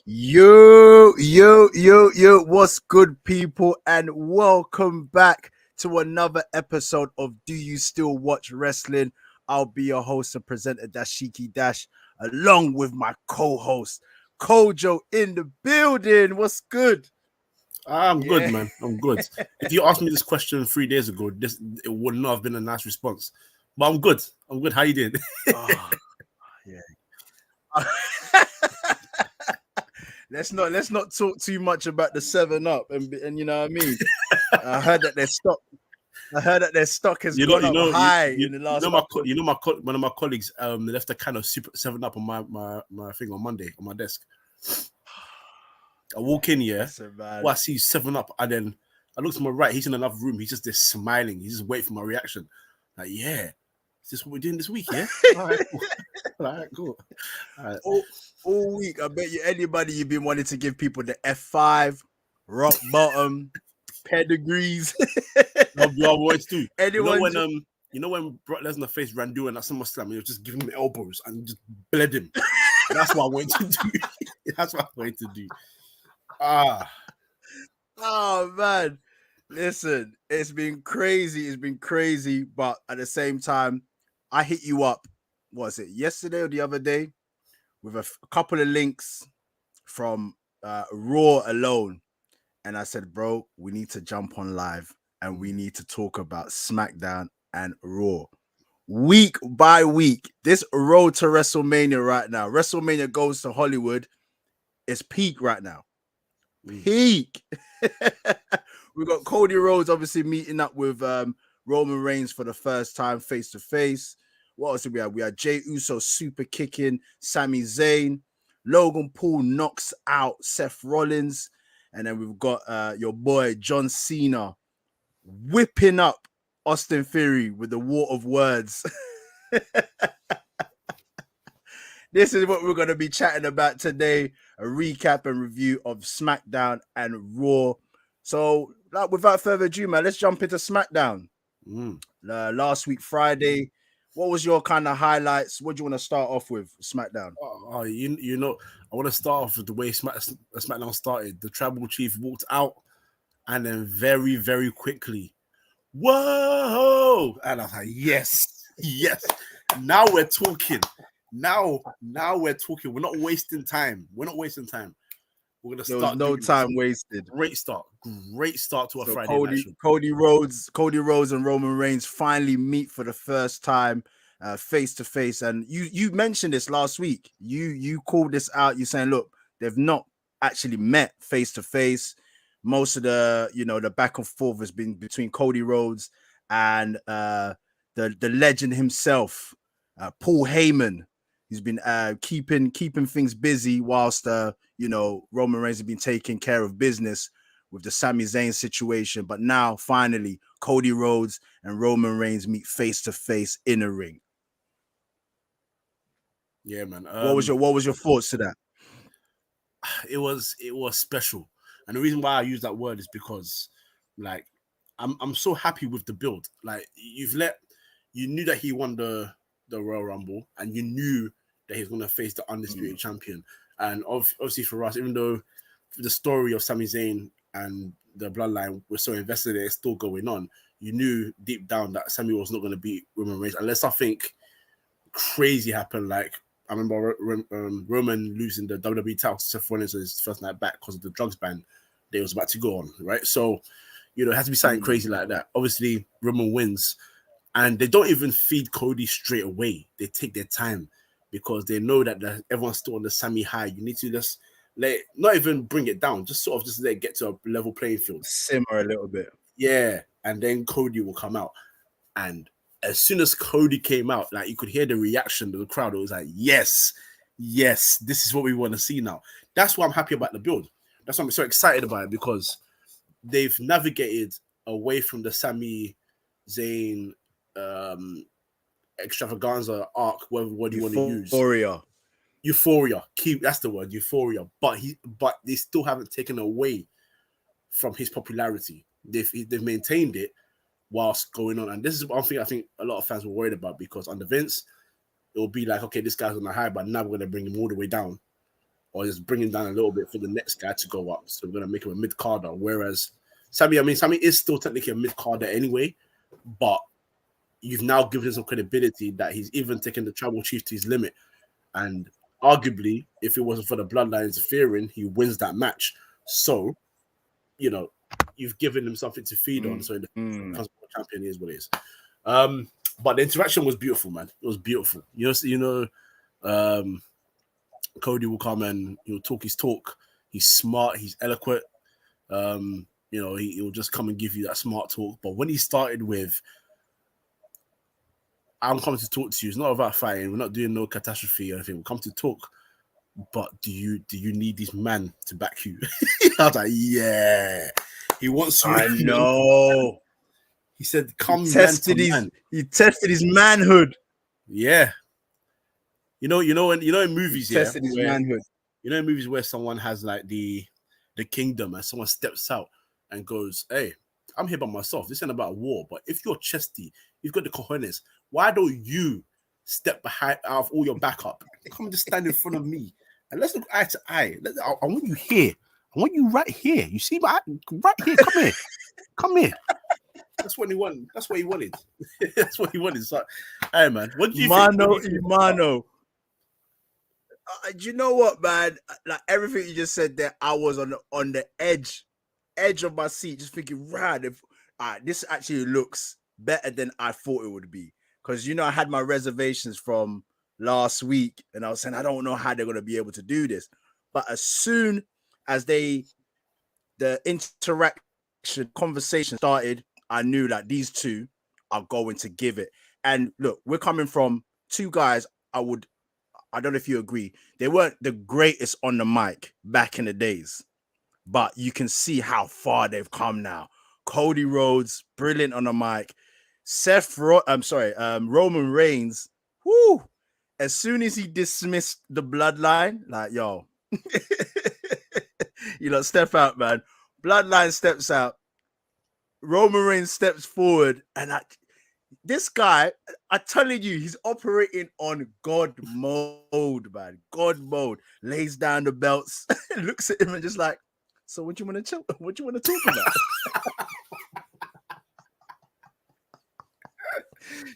Yo, what's good, people? And welcome back to another episode of Do You Still Watch Wrestling? I'll be your host and presenter, Dashiki Dash, along with my co-host, Kojo, in the building. What's good? I'm good, man. I'm good. If you asked me this question 3 days ago, it would not have been a nice response. But I'm good. I'm good. How you doing? Oh, yeah. Let's not talk too much about the 7-Up and you know what I mean. I heard that their stock has gone up high in the last. One of my colleagues left a can of Super 7-Up on my thing on Monday on my desk. I walk in, I see 7-Up, and then I look to my right. He's in another room. He's just there smiling. He's just waiting for my reaction. Like, yeah, is this what we're doing this week? Yeah, all right, cool. All right, cool. All right. All week, I bet you anybody you've been wanting to give people the F5, rock bottom, pedigrees. No, always do. Anyone you know when Brock Lesnar faced Randu and that's SummerSlam, he was just giving him elbows and just bled him. That's what I wanted to do. That's what I wanted to do. Oh man, listen, it's been crazy, but at the same time, I hit you up. What was it, yesterday or the other day, with a couple of links from Raw alone, and I said, bro, we need to jump on live and we need to talk about Smackdown and Raw week by week. This road to WrestleMania right now. WrestleMania goes to Hollywood. It's peak right now. Peak. We got Cody Rhodes obviously meeting up with Roman Reigns for the first time face to face. What else did we have? We had Jey Uso super kicking Sami Zayn. Logan Paul knocks out Seth Rollins. And then we've got your boy John Cena whipping up Austin Theory with the war of words. This is what we're going to be chatting about today. A recap and review of SmackDown and Raw. So, without further ado, man, let's jump into SmackDown. Last week, Friday. What was your kind of highlights? What do you want to start off with, SmackDown? You know, I want to start off with the way SmackDown started. The tribal chief walked out, and then very, very quickly, whoa! And I was like, yes. Now we're talking. Now we're talking. We're not wasting time. We're gonna start. There was no time wasted. Great start to a Friday night show. Cody Rhodes and Roman Reigns finally meet for the first time, face to face. And you mentioned this last week. You called this out. You're saying, look, they've not actually met face to face. Most of the back and forth has been between Cody Rhodes and the legend himself, Paul Heyman. He's been keeping things busy whilst Roman Reigns has been taking care of business with the Sami Zayn situation. But now finally Cody Rhodes and Roman Reigns meet face to face in a ring. Yeah, man. What was your thoughts to that? It was special. And the reason why I use that word is because, like, I'm so happy with the build. Like, you knew that he won the Royal Rumble, and you knew that he's going to face the undisputed champion. And obviously for us, even though the story of Sami Zayn and the bloodline was so invested in it, it's still going on, you knew deep down that Sami was not going to beat Roman Reigns unless something crazy happened. Like, I remember Roman losing the WWE title to Seth Rollins on his first night back because of the drugs ban they was about to go on, right? So, it has to be something crazy like that. Obviously, Roman wins, and they don't even feed Cody straight away. They take their time because they know that everyone's still on the Sami high. You need to just not even bring it down, just let it get to a level playing field. Simmer a little bit. Yeah, and then Cody will come out. And as soon as Cody came out, like, you could hear the reaction of the crowd. It was like, yes, this is what we want to see now. That's why I'm happy about the build. That's why I'm so excited about it, because they've navigated away from the Sami Zayn extravaganza arc, what do you want to use? Euphoria. That's the word, euphoria. But they still haven't taken away from his popularity. They've maintained it whilst going on. And this is one thing I think a lot of fans were worried about, because under Vince, it will be like, okay, this guy's on the high, but now we're going to bring him all the way down. or just bring him down a little bit for the next guy to go up. So we're gonna make him a mid carder. Whereas Sammy is still technically a mid carder anyway, but you've now given him some credibility that he's even taken the tribal chief to his limit. And arguably, if it wasn't for the bloodline interfering, he wins that match. So, you know, you've given him something to feed on. So in the champion is what it is. But the interaction was beautiful, man. It was beautiful. Cody will come and he'll talk his talk. He's smart. He's eloquent. He'll just come and give you that smart talk. But when he started with, I'm coming to talk to you. It's not about fighting. We're not doing no catastrophe or anything. We'll come to talk. But do you need this man to back you? I was like, yeah. He wants you. I know. He said, "Come." He tested his manhood. Yeah. In movies, tested his manhood. You know, in movies where someone has like the kingdom and someone steps out and goes, "Hey, I'm here by myself. This ain't about a war. But if you're chesty, you've got the cojones. Why don't you step behind out of all your backup? Come just stand in front of me and let's look eye to eye. I want you here. I want you right here. You see my right here. Come here. Come here." That's what he wanted. That's what he wanted. That's what he wanted. So, hey, man, what do you think? Mano. You know what, man? Like everything you just said there, I was on the edge of my seat, just thinking, this actually looks better than I thought it would be. Because I had my reservations from last week, and I was saying I don't know how they're going to be able to do this. But as soon as the interaction conversation started, I knew that these two are going to give it. And look, we're coming from two guys. I don't know if you agree. They weren't the greatest on the mic back in the days, but you can see how far they've come now. Cody Rhodes, brilliant on the mic. Roman Reigns. Whoo! As soon as he dismissed the bloodline, like, yo, step out, man. Bloodline steps out. Roman Reigns steps forward, and this guy, I'm telling you, he's operating on God mode, man. God mode. Lays down the belts, looks at him and just like, so what you want to talk about?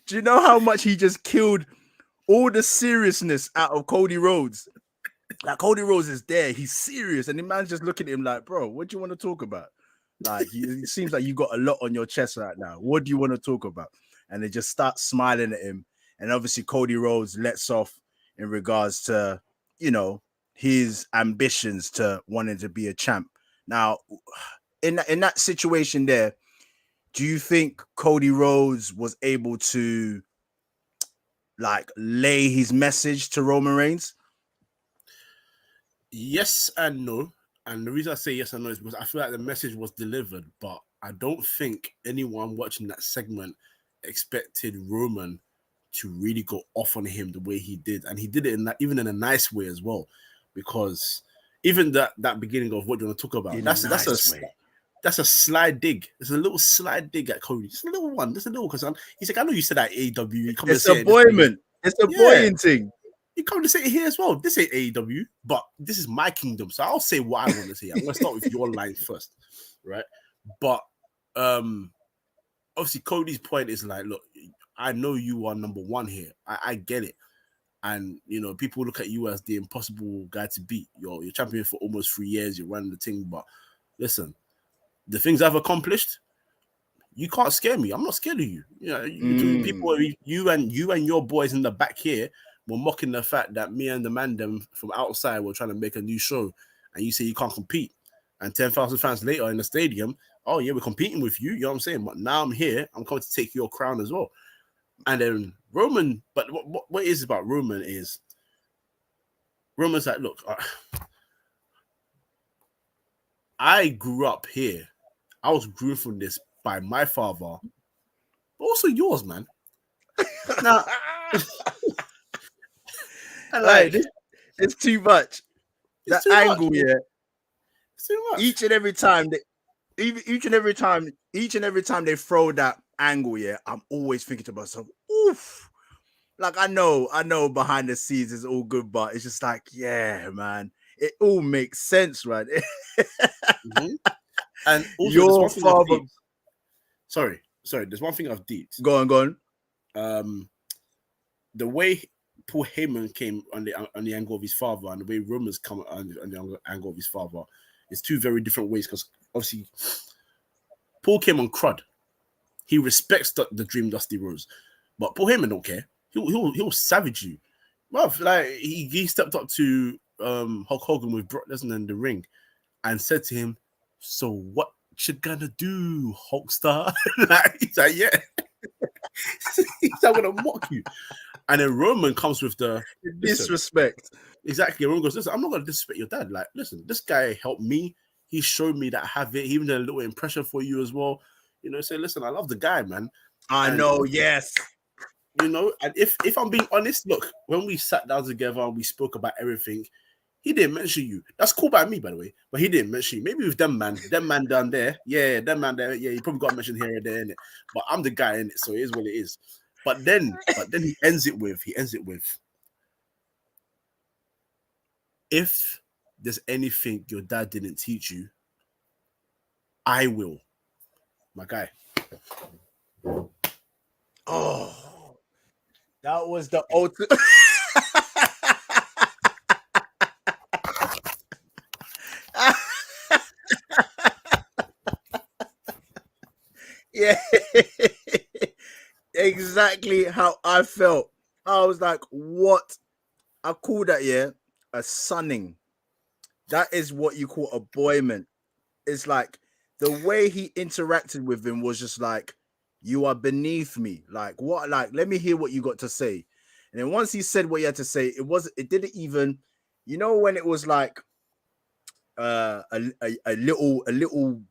Do you know how much he just killed all the seriousness out of Cody Rhodes? Like, Cody Rhodes is there. He's serious. And the man's just looking at him like, bro, what do you want to talk about? Like, it seems like you got a lot on your chest right now. What do you want to talk about? And they just start smiling at him. And obviously, Cody Rhodes lets off in regards to, his ambitions to wanting to be a champ. Now, in that situation there, do you think Cody Rhodes was able to, like, lay his message to Roman Reigns? Yes and no. And the reason I say yes and no is because I feel like the message was delivered, but I don't think anyone watching that segment expected Roman to really go off on him the way he did. And he did it even in a nice way as well, because even that beginning of what you want to talk about, that's a slide dig. It's a little slide dig at Cody. Just a little one. Just a little, because he's like, I know you said that AEW. It's a boyman. It's a boying thing. You come to say it here as well. This ain't AEW, but this is my kingdom. So I'll say what I want to say. I'm going to start with your line first, right? But obviously Cody's point is like, look, I know you are number one here. I get it. And, people look at you as the impossible guy to beat. You're champion for almost 3 years. You're running the thing. But listen, the things I've accomplished, you can't scare me. I'm not scared of you. People, you and your boys in the back here were mocking the fact that me and the man them from outside were trying to make a new show, and you say you can't compete. And 10,000 fans later in the stadium, oh yeah, we're competing with you. You know what I'm saying? But now I'm here. I'm coming to take your crown as well. And then Roman, but what is about Roman is Roman's like, look, I grew up here. I was groomed from this by my father, but also yours, man. Now, like, it's too much. That angle, much. yeah. It's too much. Each and every time they throw that angle, yeah, I'm always thinking to myself, oof. Like, I know behind the scenes it's all good, but it's just like, yeah, man. it all makes sense, right? Mhm. And also, there's Your one thing I've father. deeped. Sorry. There's one thing I've deeped. Go on. The way Paul Heyman came on the angle of his father, and the way Roman's come on the angle of his father, is two very different ways. Because obviously, Paul came on crud. He respects the Dream Dusty Rhodes, but Paul Heyman don't care. He'll savage you. Well, like he stepped up to Hulk Hogan with Brock Lesnar in the ring, and said to him, "So what you gonna do, Hulkster?" He's like, "Yeah." He's not gonna mock you. And then Roman comes with the Disrespect. Exactly. Roman goes, "Listen, I'm not gonna disrespect your dad. Like, listen, this guy helped me. He showed me that I have it. He even did a little impression for you as well. Say, listen, I love the guy, man." I know, yes. And if I'm being honest, look, when we sat down together and we spoke about everything, he didn't mention you. That's cool by me, by the way. But he didn't mention you. Maybe with them man down there. Yeah, them man there. Yeah, you probably got mentioned here and there, innit? But I'm the guy in it, so it is what it is. But then he ends it with, if there's anything your dad didn't teach you, I will. My guy. Oh, that was the ultimate. Yeah, exactly how I felt. I was like, what? I call that, a sonning. That is what you call a boyman. It's like the way he interacted with him was just like, you are beneath me. Like, what? Like, let me hear what you got to say. And then once he said what he had to say, it didn't even, when it was like a little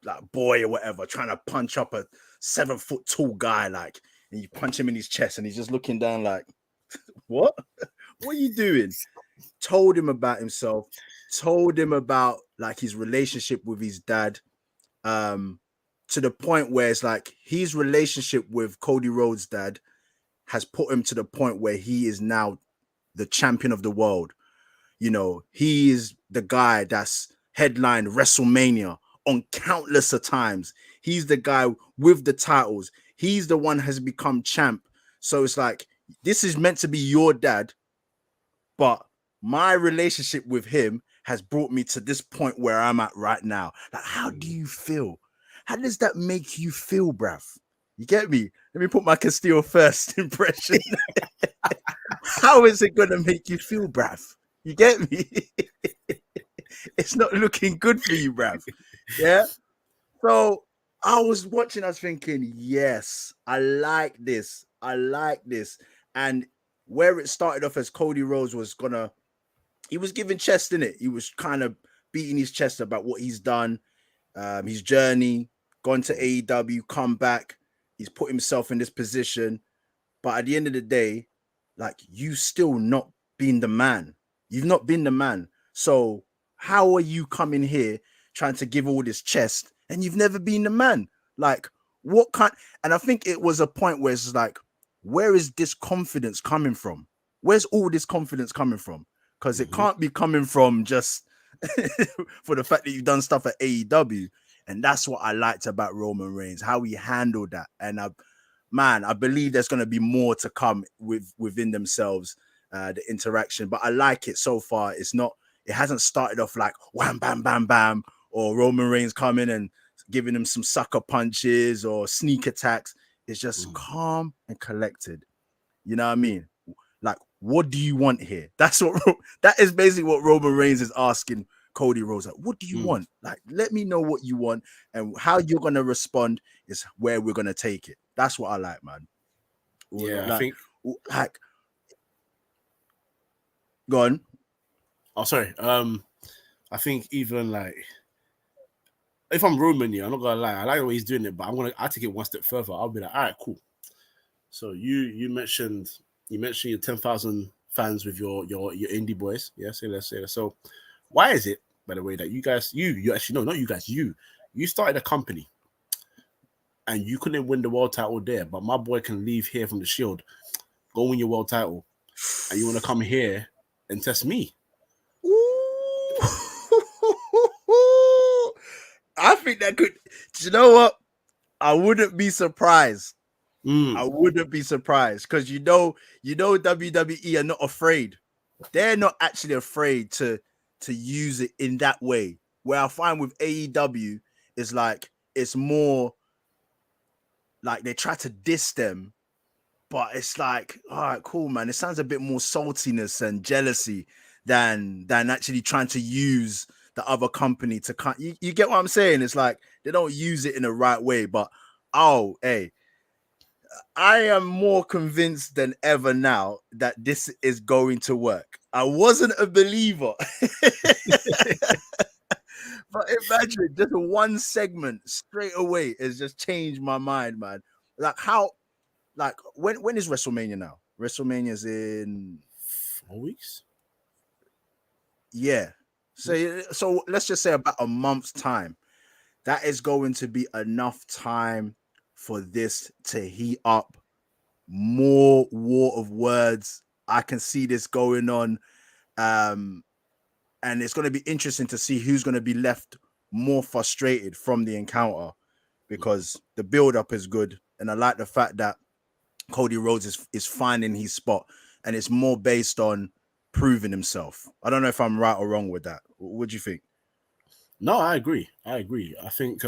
like boy or whatever trying to punch up a 7 foot tall guy, like, and you punch him in his chest and he's just looking down like, what? What are you doing? Told him about himself, told him about like his relationship with his dad, to the point where it's like his relationship with Cody Rhodes' dad has put him to the point where he is now the champion of the world. He is the guy that's headlined WrestleMania on countless of times. He's the guy with the titles. He's the one has become champ. So it's like, this is meant to be your dad, but my relationship with him has brought me to this point where I'm at right now. Like, how do you feel? How does that make you feel, bruv? You get me? Let me put my Castillo first impression. How is it going to make you feel, bruv? You get me? It's not looking good for you, bruv. Yeah? So I was watching, I was thinking, yes, I like this. And where it started off as Cody Rhodes he was giving chest in it. He was kind of beating his chest about what he's done, his journey, gone to AEW, come back. He's put himself in this position. But at the end of the day, like, you still not been the man. You've not been the man. So how are you coming here trying to give all this chest and you've never been the man? Like, what kind? And I think it was a point where it's like, where is this confidence coming from? Where's all this confidence coming from? Because it can't be coming from just for the fact that you've done stuff at AEW. And that's what I liked about Roman Reigns, how he handled that. And I believe there's going to be more to come within themselves, the interaction. But I like it so far. It hasn't started off like wham, bam, bam, bam, or Roman Reigns coming and giving him some sucker punches or sneak attacks. It's just calm and collected. You know what I mean? Like, what do you want here? That is basically what Roman Reigns is asking Cody Rhodes. Like, what do you want? Like, let me know what you want, and how you're gonna respond is where we're gonna take it. That's what I like, man. Yeah, like, I think. Like, go on. Oh, sorry. I think even like, if I'm Roman, I'm not gonna lie. I like the way he's doing it, but I take it one step further. I'll be like, all right, cool. So you mentioned your 10,000 fans with your indie boys. Yeah, let's say that. So why is it, by the way, that you guys, you actually, no, not you guys, you started a company and you couldn't win the world title there, but my boy can leave here from the Shield, go win your world title, and you want to come here and test me? Ooh. think that could. Do you know what? I wouldn't be surprised. I Mm. wouldn't be surprised because WWE are not afraid. They're not actually afraid to use it in that way. Where I find with AEW is like it's more like they try to diss them, but it's like, all right, cool, man. It sounds a bit more saltiness and jealousy than actually trying to use the other company to cut. You get what I'm saying? It's like they don't use it in the right way. But oh, hey, I am more convinced than ever now that this is going to work. I wasn't a believer. But imagine just one segment straight away has just changed my mind, man. Like how, like when is WrestleMania now? WrestleMania's in 4 weeks. yeah. So let's just say about a month's time. That is going to be enough time for this to heat up. More war of words. I can see this going on. Um, and it's going to be interesting to see who's going to be left more frustrated from the encounter because the build up is good. And I like the fact that Cody Rhodes is finding his spot and it's more based on proving himself. I don't know if I'm right or wrong with that. What do you think? No, I agree. I think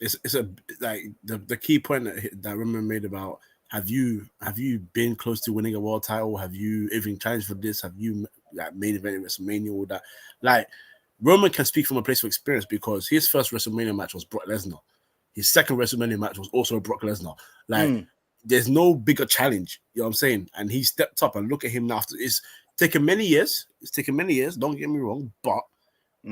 it's a like the key point that Roman made about have you been close to winning a world title? Have you even challenged for this? Have you like main event in WrestleMania? All that, like Roman can speak from a place of experience because his first WrestleMania match was Brock Lesnar. His second WrestleMania match was also Brock Lesnar. Like, there's no bigger challenge. You know what I'm saying? And he stepped up and look at him now. It's taken many years. It's taken many years. Don't get me wrong, but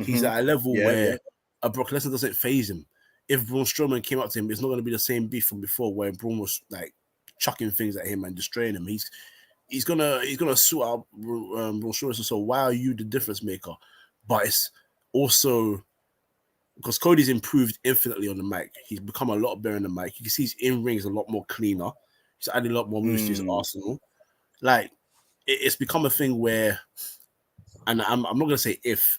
he's at a level where a Brock Lesnar doesn't phase him. If Braun Strowman came up to him, it's not going to be the same beef from before where Braun was like chucking things at him and destroying him. He's gonna sort out Braun Strowman. So why are you the difference maker? But it's also because Cody's improved infinitely on the mic. He's become a lot better on the mic. You can see his in-ring is a lot more cleaner. He's added a lot more moves to his arsenal. Like it's become a thing where, and I'm not gonna say if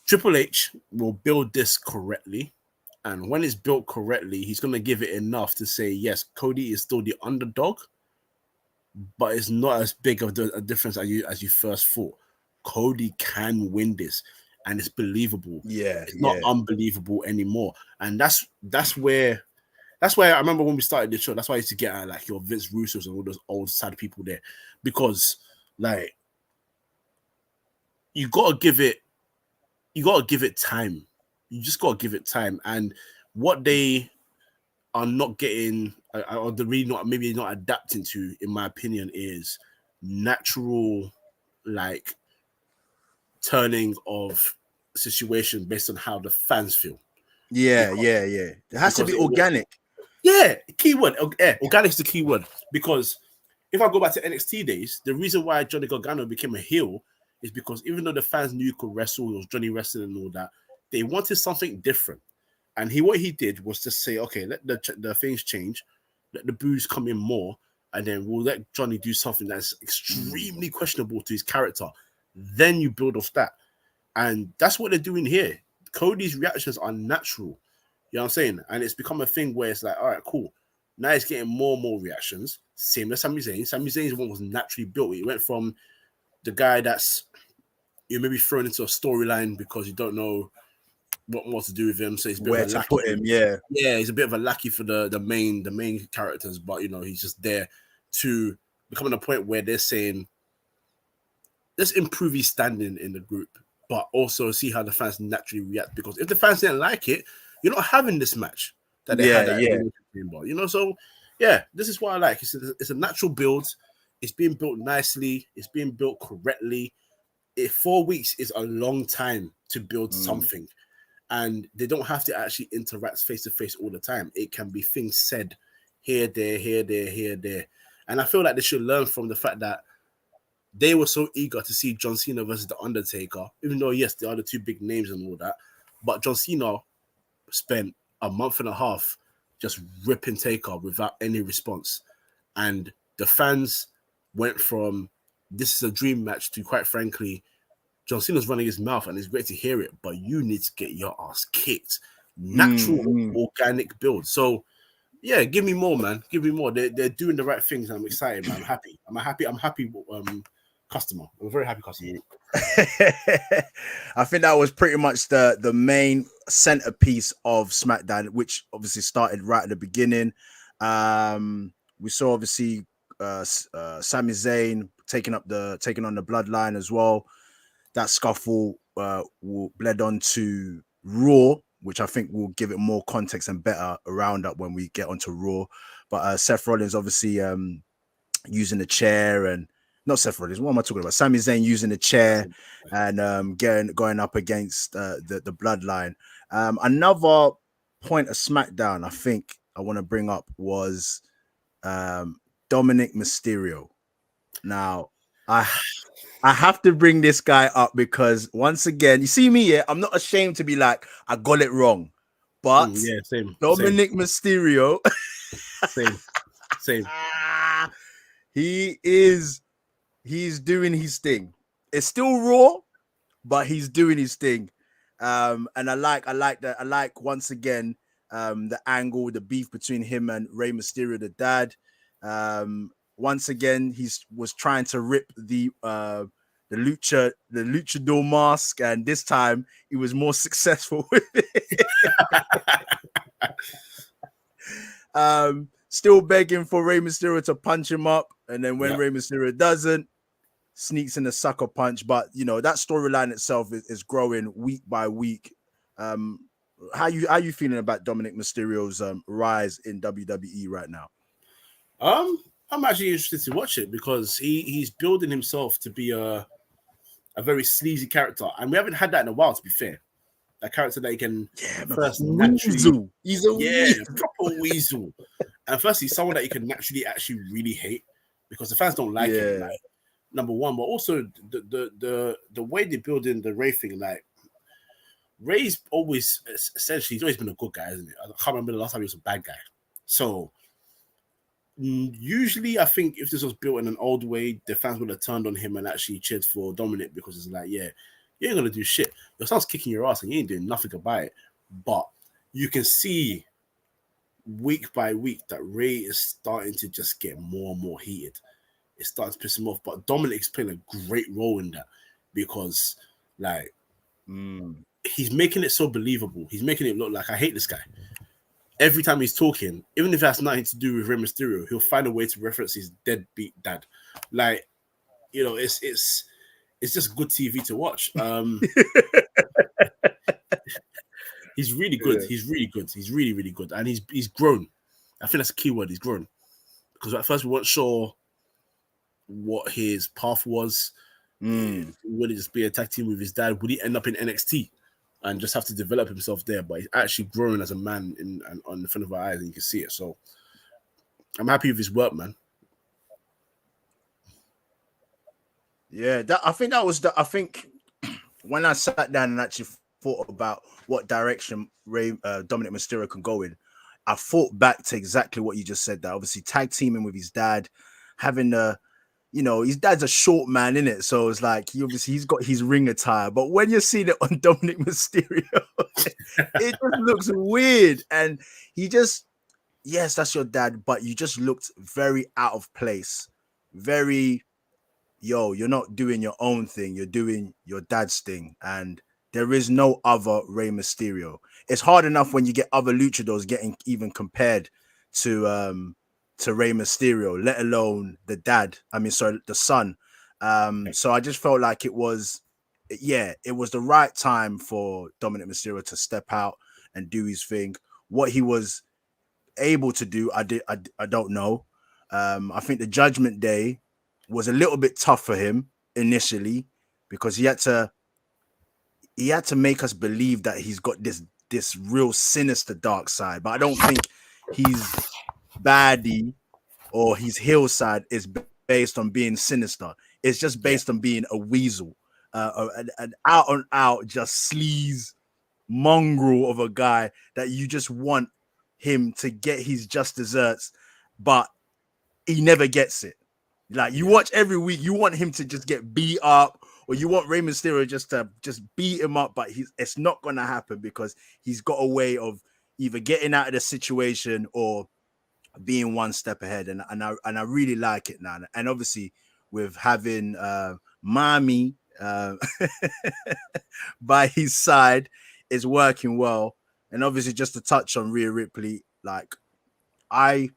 Triple H will build this correctly, and when it's built correctly, he's gonna give it enough to say yes, Cody is still the underdog, but it's not as big of a difference as you first thought. Cody can win this, and it's believable. It's not unbelievable anymore, and that's where I remember when we started the show. That's why I used to get like your Vince Russo's and all those old sad people there, because like you gotta give it time. You just gotta give it time, and what they are not getting, or the really not maybe not adapting to, in my opinion, is natural like turning of situation based on how the fans feel. Yeah. It has to be organic. Keyword. Organic is the key word. Because if I go back to NXT days, the reason why Johnny Gargano became a heel is because even though the fans knew he could wrestle, it was Johnny wrestling and all that, they wanted something different. And what he did was just say, okay, let the things change, let the boos come in more, and then we'll let Johnny do something that's extremely questionable to his character. Then you build off that. And that's what they're doing here. Cody's reactions are natural. You know what I'm saying? And it's become a thing where it's like, all right, cool. Now he's getting more and more reactions. Same as Sami Zayn. Sami Zayn's one was naturally built. He went from the guy that's you maybe thrown into a storyline because you don't know what more to do with him. So he's a bit Where of a to lackey. put him, yeah. Yeah, he's a bit of a lackey for the main characters, but you know, he's just there to becoming a point where they're saying, let's improve his standing in the group, but also see how the fans naturally react. Because if the fans didn't like it, you're not having this match that they had at Elimination Chamber. You know, so yeah, this is what I like. It's a natural build. It's being built nicely. It's being built correctly. 4 weeks is a long time to build something, and they don't have to actually interact face to face all the time. It can be things said here, there, and I feel like they should learn from the fact that they were so eager to see John Cena versus The Undertaker, even though, yes, they are the two big names and all that. But John Cena spent a month and a half just ripping Taker without any response. And the fans went from this is a dream match to, quite frankly, John Cena's running his mouth, and it's great to hear it, but you need to get your ass kicked. Natural, organic build. So, yeah, give me more, man. Give me more. They're doing the right things, and I'm excited, man. I'm happy. I'm a happy customer. I'm a very happy customer. I think that was pretty much the main centerpiece of SmackDown, which obviously started right at the beginning. We saw obviously Sami Zayn taking on the Bloodline as well. That scuffle bled on to Raw, which I think will give it more context and better around up when we get onto Raw. But Seth Rollins obviously using the chair, and not Seth Rollins. What am I talking about? Sami Zayn using the chair and going up against the Bloodline. Another point of SmackDown I think I want to bring up was Dominic Mysterio. Now, I have to bring this guy up because once again, you see me here, I'm not ashamed to be like, I got it wrong. But Dominic Mysterio, same. He's doing his thing. It's still Raw, but he's doing his thing. And I like that. I like once again the angle, the beef between him and Rey Mysterio, the dad. Once again, he was trying to rip the luchador mask, and this time he was more successful with it. Still begging for Rey Mysterio to punch him up, and then when Rey Mysterio doesn't, sneaks in a sucker punch. But you know that storyline itself is growing week by week. How you feeling about Dominic Mysterio's rise in WWE right now? I'm actually interested to watch it because he's building himself to be a very sleazy character, and we haven't had that in a while. To be fair, that character that he can first naturally, he's a weasel. Proper weasel, and firstly, someone that you can naturally actually really hate because the fans don't like him. Like, number one, but also the way they build in the Ray thing, like Ray's always essentially he's always been a good guy, isn't it? I can't remember the last time he was a bad guy. So usually, I think if this was built in an old way, the fans would have turned on him and actually cheered for Dominic because it's like, yeah, you ain't gonna do shit. Your son's kicking your ass and you ain't doing nothing about it. But you can see week by week that Ray is starting to just get more and more heated. It starts to piss him off. But Dominic's playing a great role in that because, like, he's making it so believable. He's making it look like I hate this guy. Every time he's talking, even if it has nothing to do with Rey Mysterio, he'll find a way to reference his deadbeat dad. Like, you know, it's just good TV to watch. He's really good. Yeah. He's really good. He's really, really good. And he's grown. I think that's a key word. He's grown. Because at first we weren't sure what his path was. Would it just be a tag team with his dad? Would he end up in NXT? And just have to develop himself there, but he's actually growing as a man on the front of our eyes, and you can see it. So I'm happy with his work, man. Yeah, I think when I sat down and actually thought about what direction Dominic Mysterio can go in, I thought back to exactly what you just said. That obviously tag teaming with his dad, having his dad's a short man, innit? So it's like he's got his ring attire. But when you're seeing it on Dominic Mysterio, it just looks weird. And yes, that's your dad, but you just looked very out of place. Very, you're not doing your own thing. You're doing your dad's thing. And there is no other Rey Mysterio. It's hard enough when you get other luchadors getting even compared to Rey Mysterio, let alone the dad. The son. So I just felt like it was the right time for Dominic Mysterio to step out and do his thing. What he was able to do, I don't know. I think the Judgment Day was a little bit tough for him initially because he had to make us believe that he's got this real sinister dark side. But I don't think he's baddie or his heel side is based on being sinister. It's just based on being a weasel, an out and out just sleaze mongrel of a guy that you just want him to get his just desserts, but he never gets it. Like you watch every week, you want him to just get beat up or you want Rey Mysterio just beat him up, but it's not gonna happen because he's got a way of either getting out of the situation or being one step ahead, and I really like it now. And obviously with having Mommy by his side is working well. And obviously just to touch on Rhea Ripley, like I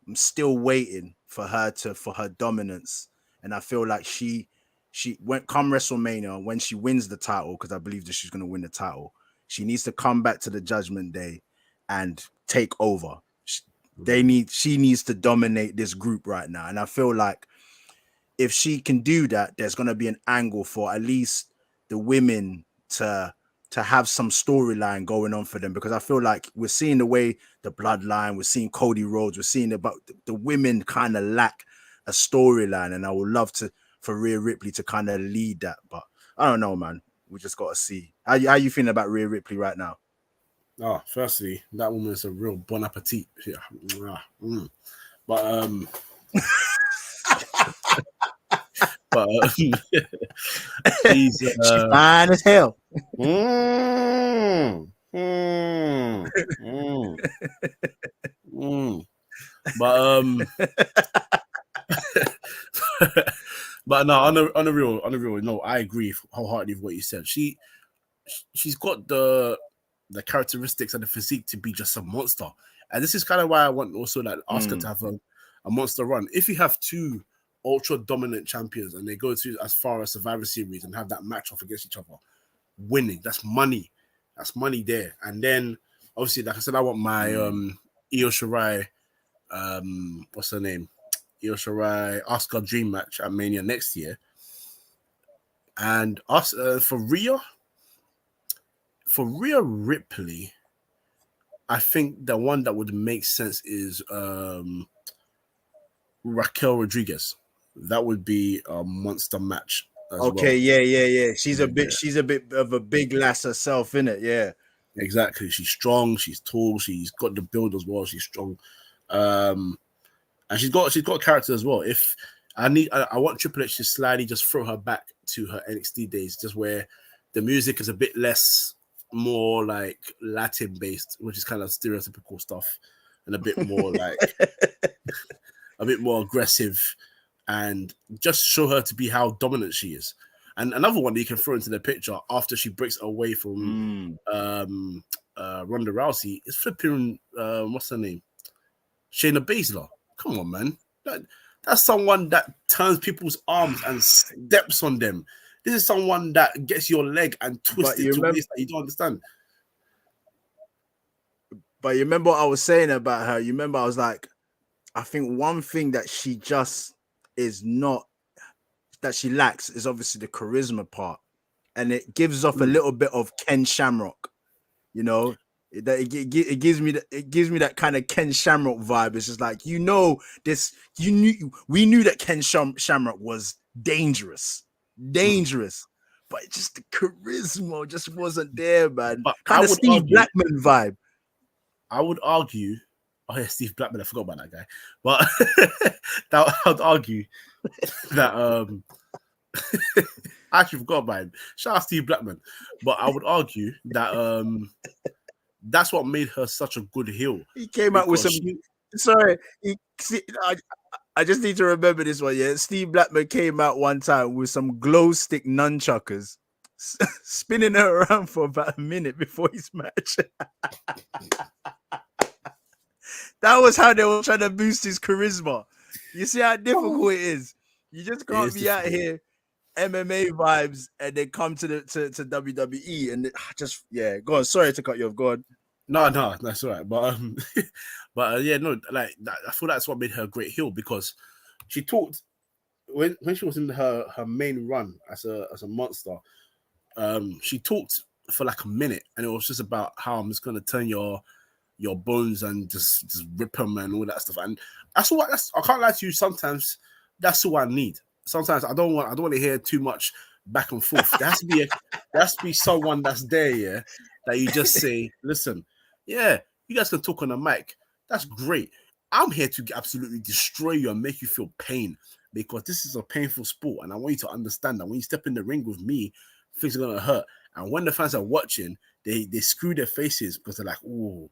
am still waiting for her dominance, and I feel like she went come WrestleMania when she wins the title, because I believe that she's going to win the title. She needs to come back to the Judgment Day and take over. She needs to dominate this group right now, and I feel like if she can do that, there's going to be an angle for at least the women to have some storyline going on for them, because I feel like we're seeing the way the bloodline, we're seeing Cody Rhodes, we're seeing about the women kind of lack a storyline, and I would love for Rhea Ripley to kind of lead that, but I don't know, man. We just got to see. How you feeling about Rhea Ripley right now? Oh, firstly, that woman is a real bon appetit. Yeah. But but she's fine as hell. But but no, on the real, no, I agree wholeheartedly with what you said. She's got the characteristics and the physique to be just a monster, and this is kind of why I want also like Asuka to have a monster run. If you have two ultra dominant champions and they go to as far as Survivor Series and have that match off against each other, winning, that's money there. And then obviously, like I said, I want my Io Shirai, what's her name, Io Shirai Asuka dream match at Mania next year. And us for Rhea Ripley, I think the one that would make sense is Raquel Rodriguez. That would be a monster match. Okay, well. Yeah. She's a bit of a big lass herself, innit? Yeah. Exactly. She's strong, she's tall, she's got the build as well, she's strong. And she's got character as well. If I want Triple H to slightly just throw her back to her NXT days, just where the music is a bit less, more like Latin based, which is kind of stereotypical stuff, and a bit more like a bit more aggressive, and just show her to be how dominant she is. And another one that you can throw into the picture after she breaks away from Ronda Rousey is flipping what's her name? Shayna Baszler. Come on, man. That's someone that turns people's arms and steps on them. This is someone that gets your leg and twists it to ways that you don't understand. But you remember what I was saying about her? You remember I was like, I think one thing that she just is not, that she lacks, is obviously the charisma part. And it gives off a little bit of Ken Shamrock, you know? It gives me that kind of Ken Shamrock vibe. It's just like, we knew that Ken Shamrock was dangerous, but just the charisma just wasn't there, man. Kind of Steve Blackman vibe. I would argue, oh yeah, Steve Blackman, I forgot about that guy, but I would argue that I actually forgot about him. Shout out Steve Blackman, but I would argue that that's what made her such a good heel. He came out with some. I just need to remember this one. Yeah, Steve Blackman came out one time with some glow stick nunchuckers, spinning her around for about a minute before his match. That was how they were trying to boost his charisma. You see how difficult it is. You just can't be out here MMA vibes and then come to WWE and just go on. Sorry to cut you off. Go on. No, that's all right. But like I feel that's what made her a great heel, because she talked when she was in her main run as a monster. She talked for like a minute, and it was just about how I'm just gonna turn your bones and just rip them and all that stuff. And I can't lie to you. Sometimes that's all I need. Sometimes I don't want to hear too much back and forth. There has to be someone that's there, yeah, that you just say, listen, yeah, you guys can talk on the mic. That's great. I'm here to absolutely destroy you and make you feel pain. because this is a painful sport, and I want you to understand that when you step in the ring with me, things are gonna hurt. And when the fans are watching, they screw their faces because they're like, oh,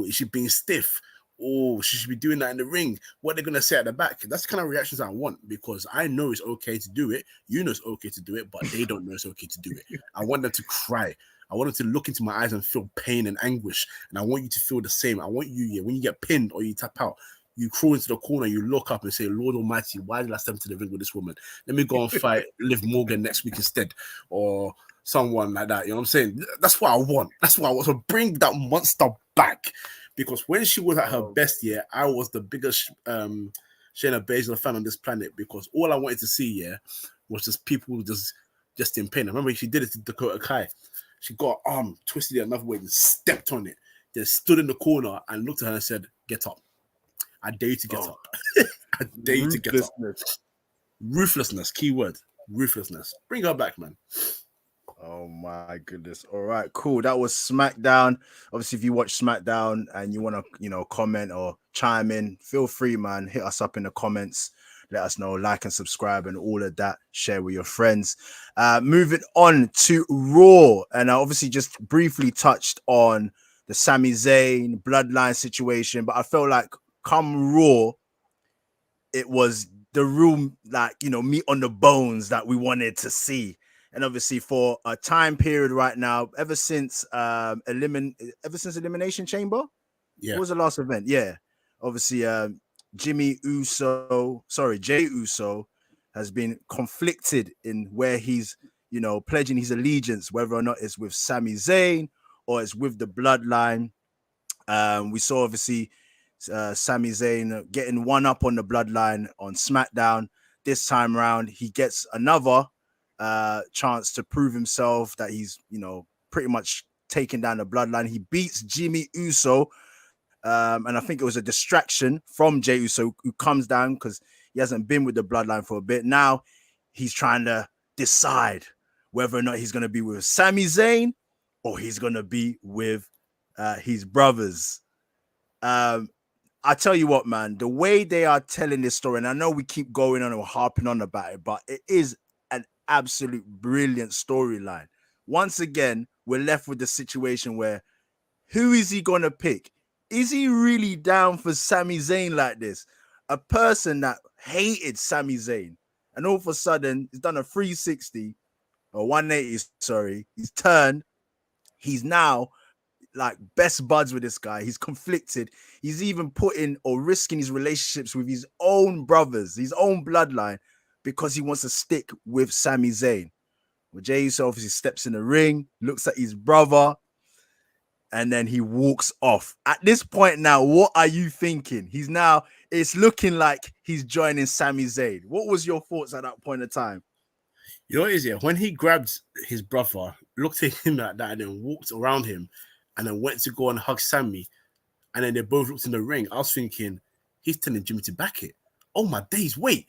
is she being stiff? Oh, she should be doing that in the ring. What are they gonna say at the back? That's the kind of reactions I want, because I know it's okay to do it. You know it's okay to do it, but they don't know it's okay to do it. I want them to cry. I want them to look into my eyes and feel pain and anguish. And I want you to feel the same. I want you, when you get pinned or you tap out, you crawl into the corner, you look up and say, Lord Almighty, why did I step into the ring with this woman? Let me go and fight Liv Morgan next week instead. Or someone like that. You know what I'm saying? That's what I want. That's what I want. So bring that monster back. Because when she was at her best, I was the biggest Shayna Baszler fan on this planet, because all I wanted to see, was just people just in pain. I remember she did it to Dakota Kai. She got her arm twisted it another way and stepped on it. Then stood in the corner and looked at her and said, "Get up. I dare you to get up. I dare you to get up." Ruthlessness, keyword. Ruthlessness. Bring her back, man. Oh my goodness. All right, cool. That was SmackDown. Obviously, if you watch SmackDown and you want to, comment or chime in, feel free, man. Hit us up in the comments. Let us know, like and subscribe and all of that. Share with your friends. Moving on to Raw. And I obviously just briefly touched on the Sami Zayn bloodline situation, but I felt like come Raw, it was the real, meat on the bones that we wanted to see. And obviously for a time period right now, ever since Elimination Chamber, what was the last event? Yeah, obviously Jey Uso has been conflicted in where he's, pledging his allegiance, whether or not it's with Sami Zayn or it's with the bloodline. We saw obviously Sami Zayn getting one up on the bloodline on SmackDown. This time around, he gets another chance to prove himself that he's, pretty much taking down the bloodline. He beats Jey Uso, and I think it was a distraction from Jey Uso, who comes down because he hasn't been with the bloodline for a bit. Now he's trying to decide whether or not he's going to be with Sami Zayn or he's going to be with his brothers. I tell you what, man, the way they are telling this story, and I know we keep going on and harping on about it, but it is an absolute brilliant storyline. Once again, we're left with the situation where who is he going to pick? Is he really down for Sami Zayn like this? A person that hated Sami Zayn, and all of a sudden he's done a 360 or 180, sorry. He's turned. He's now like best buds with this guy. He's conflicted. He's even putting or risking his relationships with his own brothers, his own bloodline, because he wants to stick with Sami Zayn. Well, Jey Uso obviously steps in the ring, looks at his brother, and then he walks off. At this point now, what are you thinking? It's looking like he's joining Sami Zayn. What was your thoughts at that point of time? You know what it is, when he grabbed his brother, looked at him like that, and then walked around him, and then went to go and hug Sammy, and then they both looked in the ring, I was thinking, he's telling Jimmy to back it. Oh my days, wait,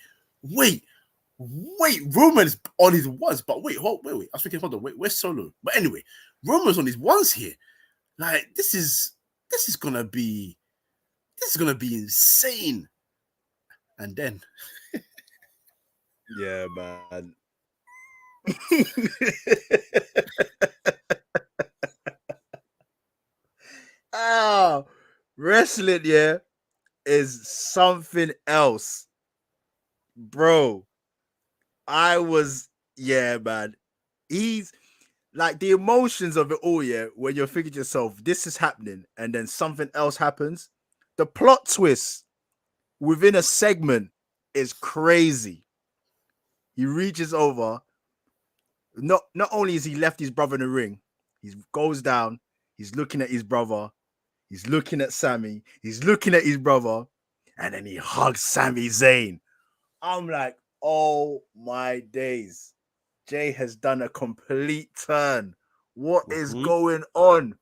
Roman's on his ones, but wait. I was thinking, hold on, where's Solo? But anyway, Roman's on his ones here. Like, this is gonna be insane. And then yeah, man. Wrestling, is something else, bro. Man. He's like the emotions of it all, when you're thinking to yourself, this is happening, and then something else happens. The plot twist within a segment is crazy. He reaches over. Not only is he left his brother in the ring, he goes down, he's looking at his brother, he's looking at Sammy, he's looking at his brother, and then he hugs Sami Zayn. I'm like, oh my days. Jay has done a complete turn. What is going on?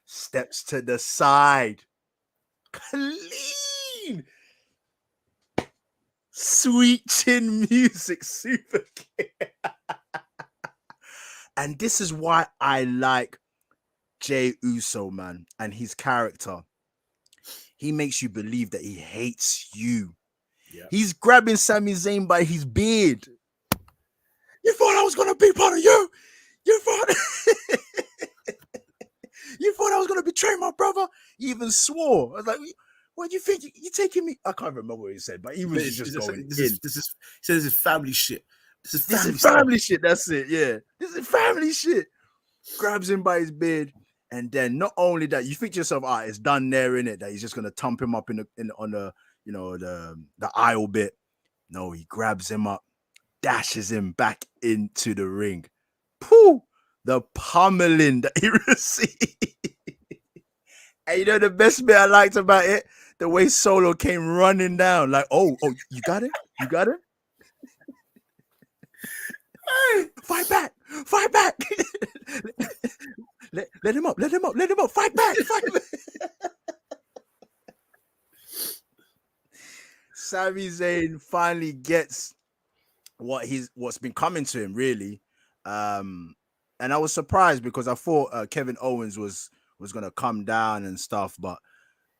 Steps to the side. Clean. Sweet chin music. Super clear. And this is why I like Jey Uso, man, and his character. He makes you believe that he hates you. Yeah. He's grabbing Sami Zayn by his beard. You thought I was gonna be part of you? You thought you thought I was gonna betray my brother? He even swore. I was like, what do you think? You taking me? I can't remember what he said, but he was just going in. He says this is family shit. This is This family is stuff. family shit. That's it. Yeah, this is family shit. Grabs him by his beard, and then not only that, you think to yourself, it's done there, innit? That he's just gonna thump him up on the the aisle bit. No, he grabs him up, dashes him back into the ring. Pooh! The pummeling that he received. And you know the best bit I liked about it? The way Solo came running down, like, oh, you got it? You got it? Hey, fight back! Fight back! let him up! Let him up! Let him up! Fight back! Fight back! Sami Zayn finally gets what's been coming to him, really. And I was surprised because I thought Kevin Owens was gonna come down and stuff, but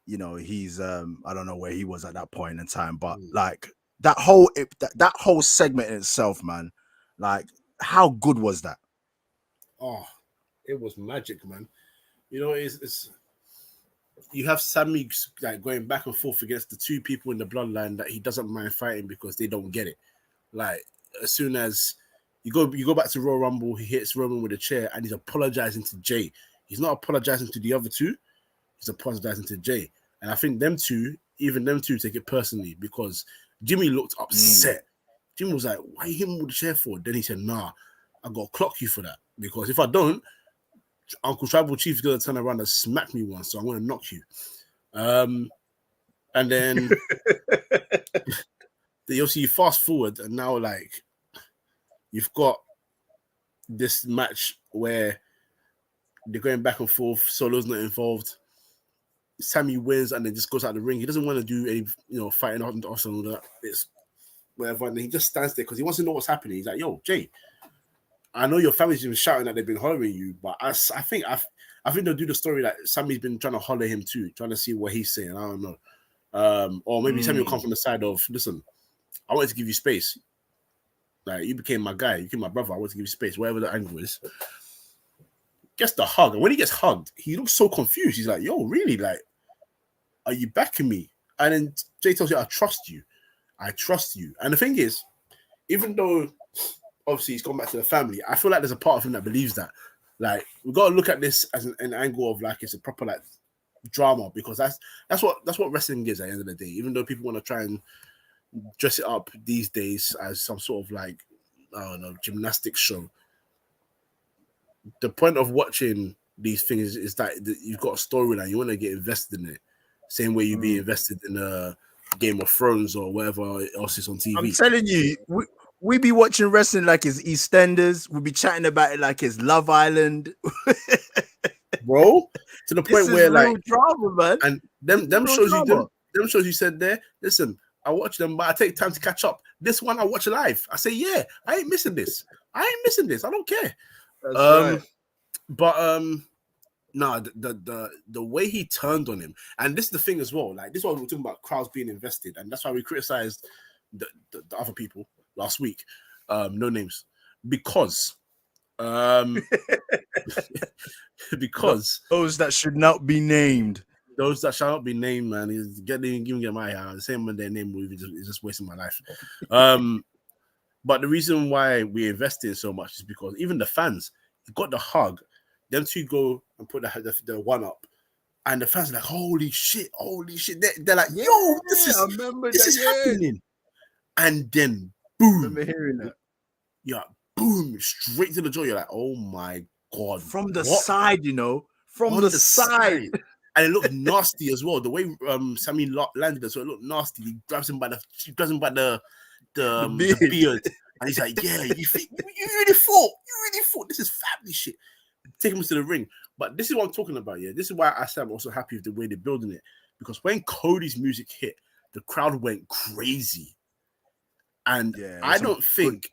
he's I don't know where he was at that point in time, but like that whole segment in itself, man, like how good was that? Oh, it was magic, man. It's you have Sammy like going back and forth against the two people in the bloodline that he doesn't mind fighting because they don't get it. Like as soon as you go back to Royal Rumble, he hits Roman with a chair and he's apologizing to Jay. He's not apologizing to the other two. He's apologizing to Jay. And I think them two take it personally because Jimmy looked upset. Jimmy was like, why you hit him with the chair for? Then he said, nah, I got to clock you for that. Because if I don't, Uncle Tribal Chief's going to turn around and smack me once, so I'm going to knock you. And then you fast forward and now like you've got this match where they're going back and forth. Solo's not involved. Sammy wins and then just goes out the ring. He doesn't want to do any, fighting off and all that. It's whatever. And he just stands there because he wants to know what's happening. He's like, yo, Jay, I know your family's been shouting that they've been hollering you, but I think they'll do the story that Sammy's been trying to holler him too, trying to see what he's saying. I don't know. Or maybe Sammy will come from the side of, listen, I wanted to give you space. Like, you became my guy. You became my brother. I want to give you space, whatever the angle is. Gets the hug. And when he gets hugged, he looks so confused. He's like, yo, really? Like, are you backing me? And then Jay tells you, I trust you. I trust you. And the thing is, even though obviously he's gone back to the family, I feel like there's a part of him that believes that. Like, we've got to look at this as an angle of like it's a proper like drama, because that's what wrestling is at the end of the day. Even though people want to try and dress it up these days as some sort of like, I don't know, gymnastics show. The point of watching these things is that you've got a storyline. You want to get invested in it. Same way you'd be invested in a Game of Thrones or whatever else is on TV. I'm telling you, we be watching wrestling like it's EastEnders. We'll be chatting about it like it's Love Island. Bro, to the point where like drama, man. And them shows you said there, listen, I watch them, but I take time to catch up. This one I watch live. I say, yeah, I ain't missing this. I don't care. That's right. But no, the way he turned on him, and this is the thing as well. Like, this is what we're talking about, crowds being invested, and that's why we criticized the other people last week. No names, because because those that should not be named. Those that shall not be named, man, is get my hair. The same when their name movie is just wasting my life. But the reason why we invested so much is because even the fans got the hug. Them two go and put the one up, and the fans are like, holy shit. They're like, yo, this is happening. And then boom. I remember hearing that. Yeah, boom, straight to the jaw. You're like, oh my god. From the side, from the side. And it looked nasty as well. The way Sammy landed it, so it looked nasty. He grabs him by the beard. And he's like, yeah, you really thought this is family shit. Take him to the ring. But this is what I'm talking about, yeah. This is why I say I'm also happy with the way they're building it. Because when Cody's music hit, the crowd went crazy. And I don't think...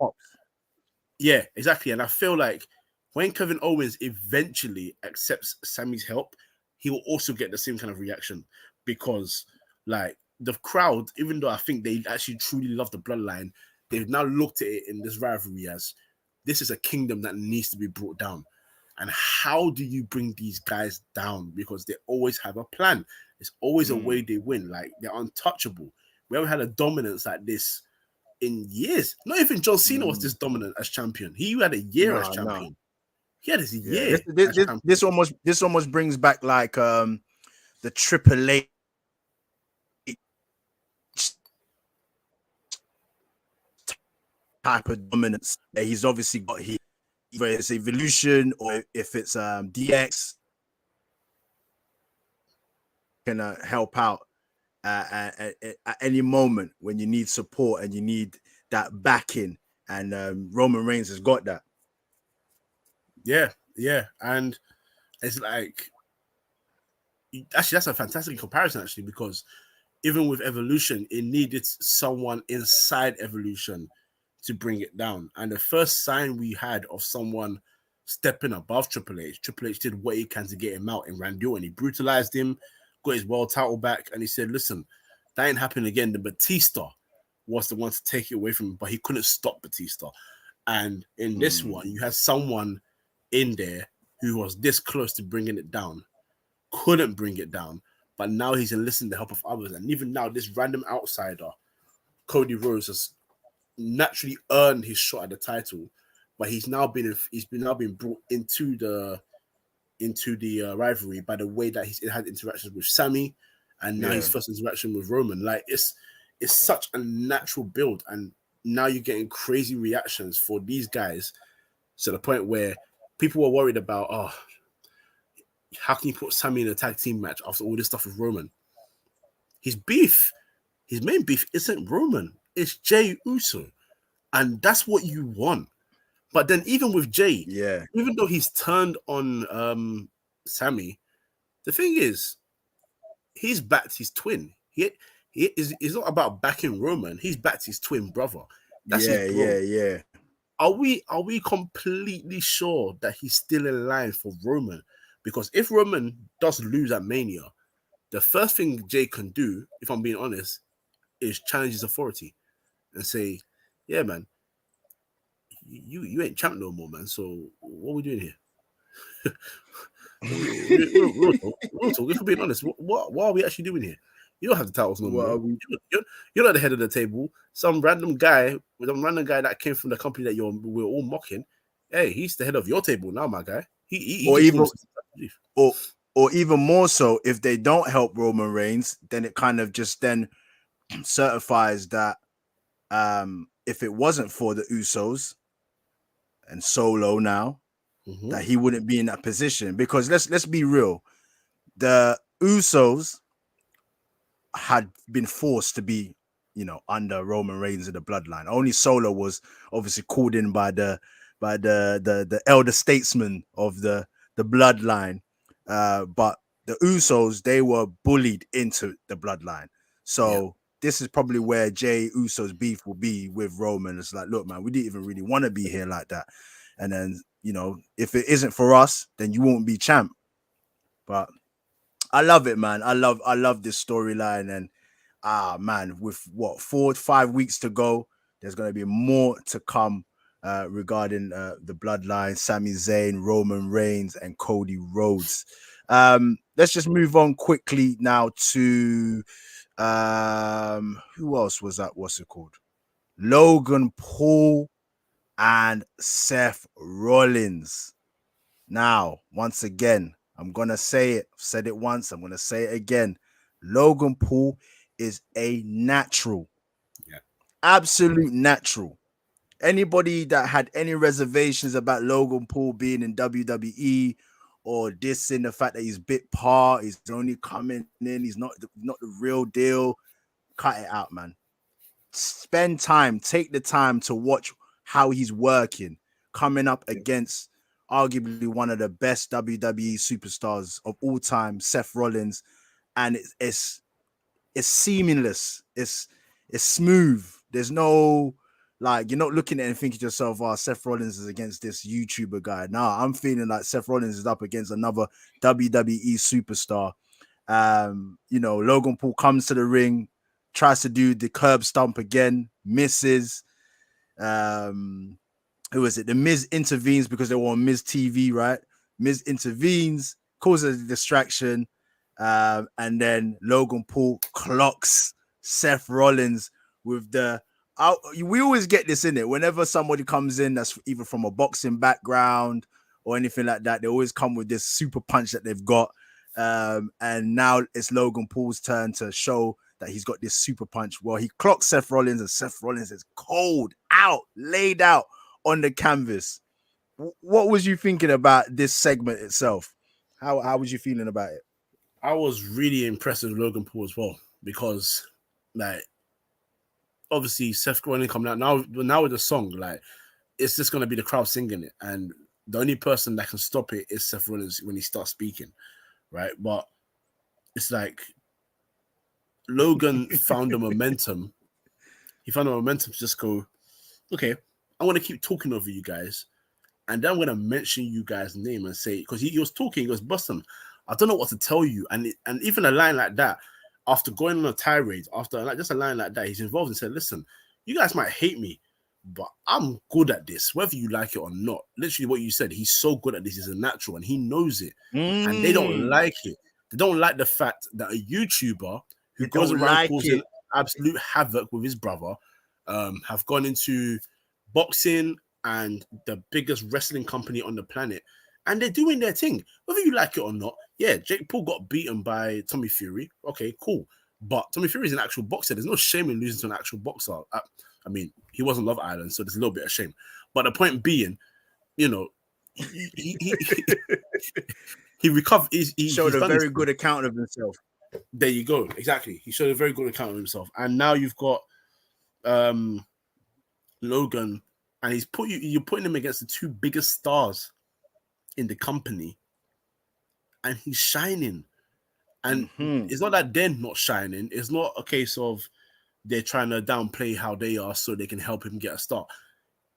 Yeah, exactly. And I feel like when Kevin Owens eventually accepts Sammy's help, he will also get the same kind of reaction. Because, like, the crowd, even though I think they actually truly love the bloodline, they've now looked at it in this rivalry as this is a kingdom that needs to be brought down. And how do you bring these guys down? Because they always have a plan. It's always a way they win. Like, they're untouchable. We haven't had a dominance like this in years. Not even John Cena was this dominant as champion. He had a year as champion. He had his year. This almost brings back like the Triple H type of dominance. He's obviously got either it's Evolution or if it's DX can help out at any moment when you need support and you need that backing, and Roman Reigns has got that. Yeah, and it's like, actually, that's a fantastic comparison, actually, because even with Evolution, it needed someone inside Evolution to bring it down. And the first sign we had of someone stepping above Triple H did what he can to get him out in Randy Orton. He brutalized him, got his world title back, and he said, listen, that ain't happening again. The Batista was the one to take it away from him, but he couldn't stop Batista. And in this one, you had someone in there who was this close to bringing it down, couldn't bring it down, but now he's enlisting the help of others. And even now, this random outsider, Cody Rhodes, has naturally earned his shot at the title, but he's now been brought into the rivalry by the way that he's had interactions with Sammy, and now his first interaction with Roman. Like, it's such a natural build, and now you're getting crazy reactions for these guys to the point where people were worried about, oh, how can you put Sammy in a tag team match after all this stuff with Roman? His main beef isn't Roman, it's Jey Uso, and that's what you want. But then even with Jey, even though he's turned on Sammy, the thing is, he's backed his twin. He's not about backing Roman. He's backed his twin brother. That's his bro. Yeah. Are we completely sure that he's still in line for Roman? Because if Roman does lose at Mania, the first thing Jey can do, if I'm being honest, is challenge his authority and say, yeah, man, you ain't champ no more, man. So what are we doing here? Real talk, if I'm being honest, what are we actually doing here? You don't have the titles no more. You're not the head of the table. Some random guy that came from the company that we're all mocking. Hey, he's the head of your table now, my guy. Or even more so, if they don't help Roman Reigns, then it kind of just then certifies that if it wasn't for the Usos and Solo now, that he wouldn't be in that position. Because let's be real, the Usos had been forced to be, under Roman Reigns in the bloodline. Only Solo was obviously called in by the elder statesman of the bloodline. But the Usos, they were bullied into the bloodline. So this is probably where Jey Uso's beef will be with Roman. It's like, look, man, we didn't even really want to be here like that. And then, if it isn't for us, then you won't be champ. But I love it, man. I love this storyline. And man, with 4 to 5 weeks to go, there's going to be more to come regarding the bloodline, Sami Zayn, Roman Reigns, and Cody Rhodes. Let's just move on quickly now to who else was that? What's it called? Logan Paul and Seth Rollins. Now, once again, I'm going to say it. I've said it once. I'm going to say it again. Logan Paul is a natural. Yeah. Absolute natural. Anybody that had any reservations about Logan Paul being in WWE or dissing the fact that he's bit part, he's only coming in, he's not the real deal, cut it out, man. Spend time, take the time to watch how he's working, coming up against arguably one of the best WWE superstars of all time, Seth Rollins, and it's seamless. It's smooth. There's no, like, you're not looking at it and thinking to yourself, oh, Seth Rollins is against this YouTuber guy. Nah, I'm feeling like Seth Rollins is up against another WWE superstar. Logan Paul comes to the ring, tries to do the curb stomp again, misses. Um, who is it? The Miz intervenes because they were on Miz TV, right? Miz intervenes, causes a distraction, and then Logan Paul clocks Seth Rollins with the. We always get this in it. Whenever somebody comes in that's either from a boxing background or anything like that, they always come with this super punch that they've got. And now it's Logan Paul's turn to show that he's got this super punch. Well, he clocks Seth Rollins, and Seth Rollins is cold out, laid out on the canvas. What was you thinking about this segment itself? How was you feeling about it? I was really impressed with Logan Paul as well because, like, obviously Seth Rollins coming out now with the song, like, it's just gonna be the crowd singing it, and the only person that can stop it is Seth Rollins when he starts speaking, right? But it's like Logan found the momentum. He found the momentum to just go, okay, I want to keep talking over you guys. And then I'm going to mention you guys' name and say, because he was talking, he goes, Buston, I don't know what to tell you. And even a line like that, after going on a tirade, after like just a line like that, he's involved and said, listen, you guys might hate me, but I'm good at this, whether you like it or not. Literally what you said, he's so good at this, he's a natural and he knows it. And they don't like it. They don't like the fact that a YouTuber who goes around causing absolute havoc with his brother have gone into boxing and the biggest wrestling company on the planet, and they're doing their thing, whether you like it or not. Yeah, Jake Paul got beaten by Tommy Fury. Okay, cool. But Tommy Fury is an actual boxer. There's no shame in losing to an actual boxer. I mean, he was on Love Island, so there's a little bit of shame. But the point being, you know, he recovered. He showed a very good account of himself. There you go. Exactly. He showed a very good account of himself. And now you've got Logan, and you're putting him against the two biggest stars in the company, and he's shining. And it's not that they're not shining. It's not a case of they're trying to downplay how they are so they can help him get a start.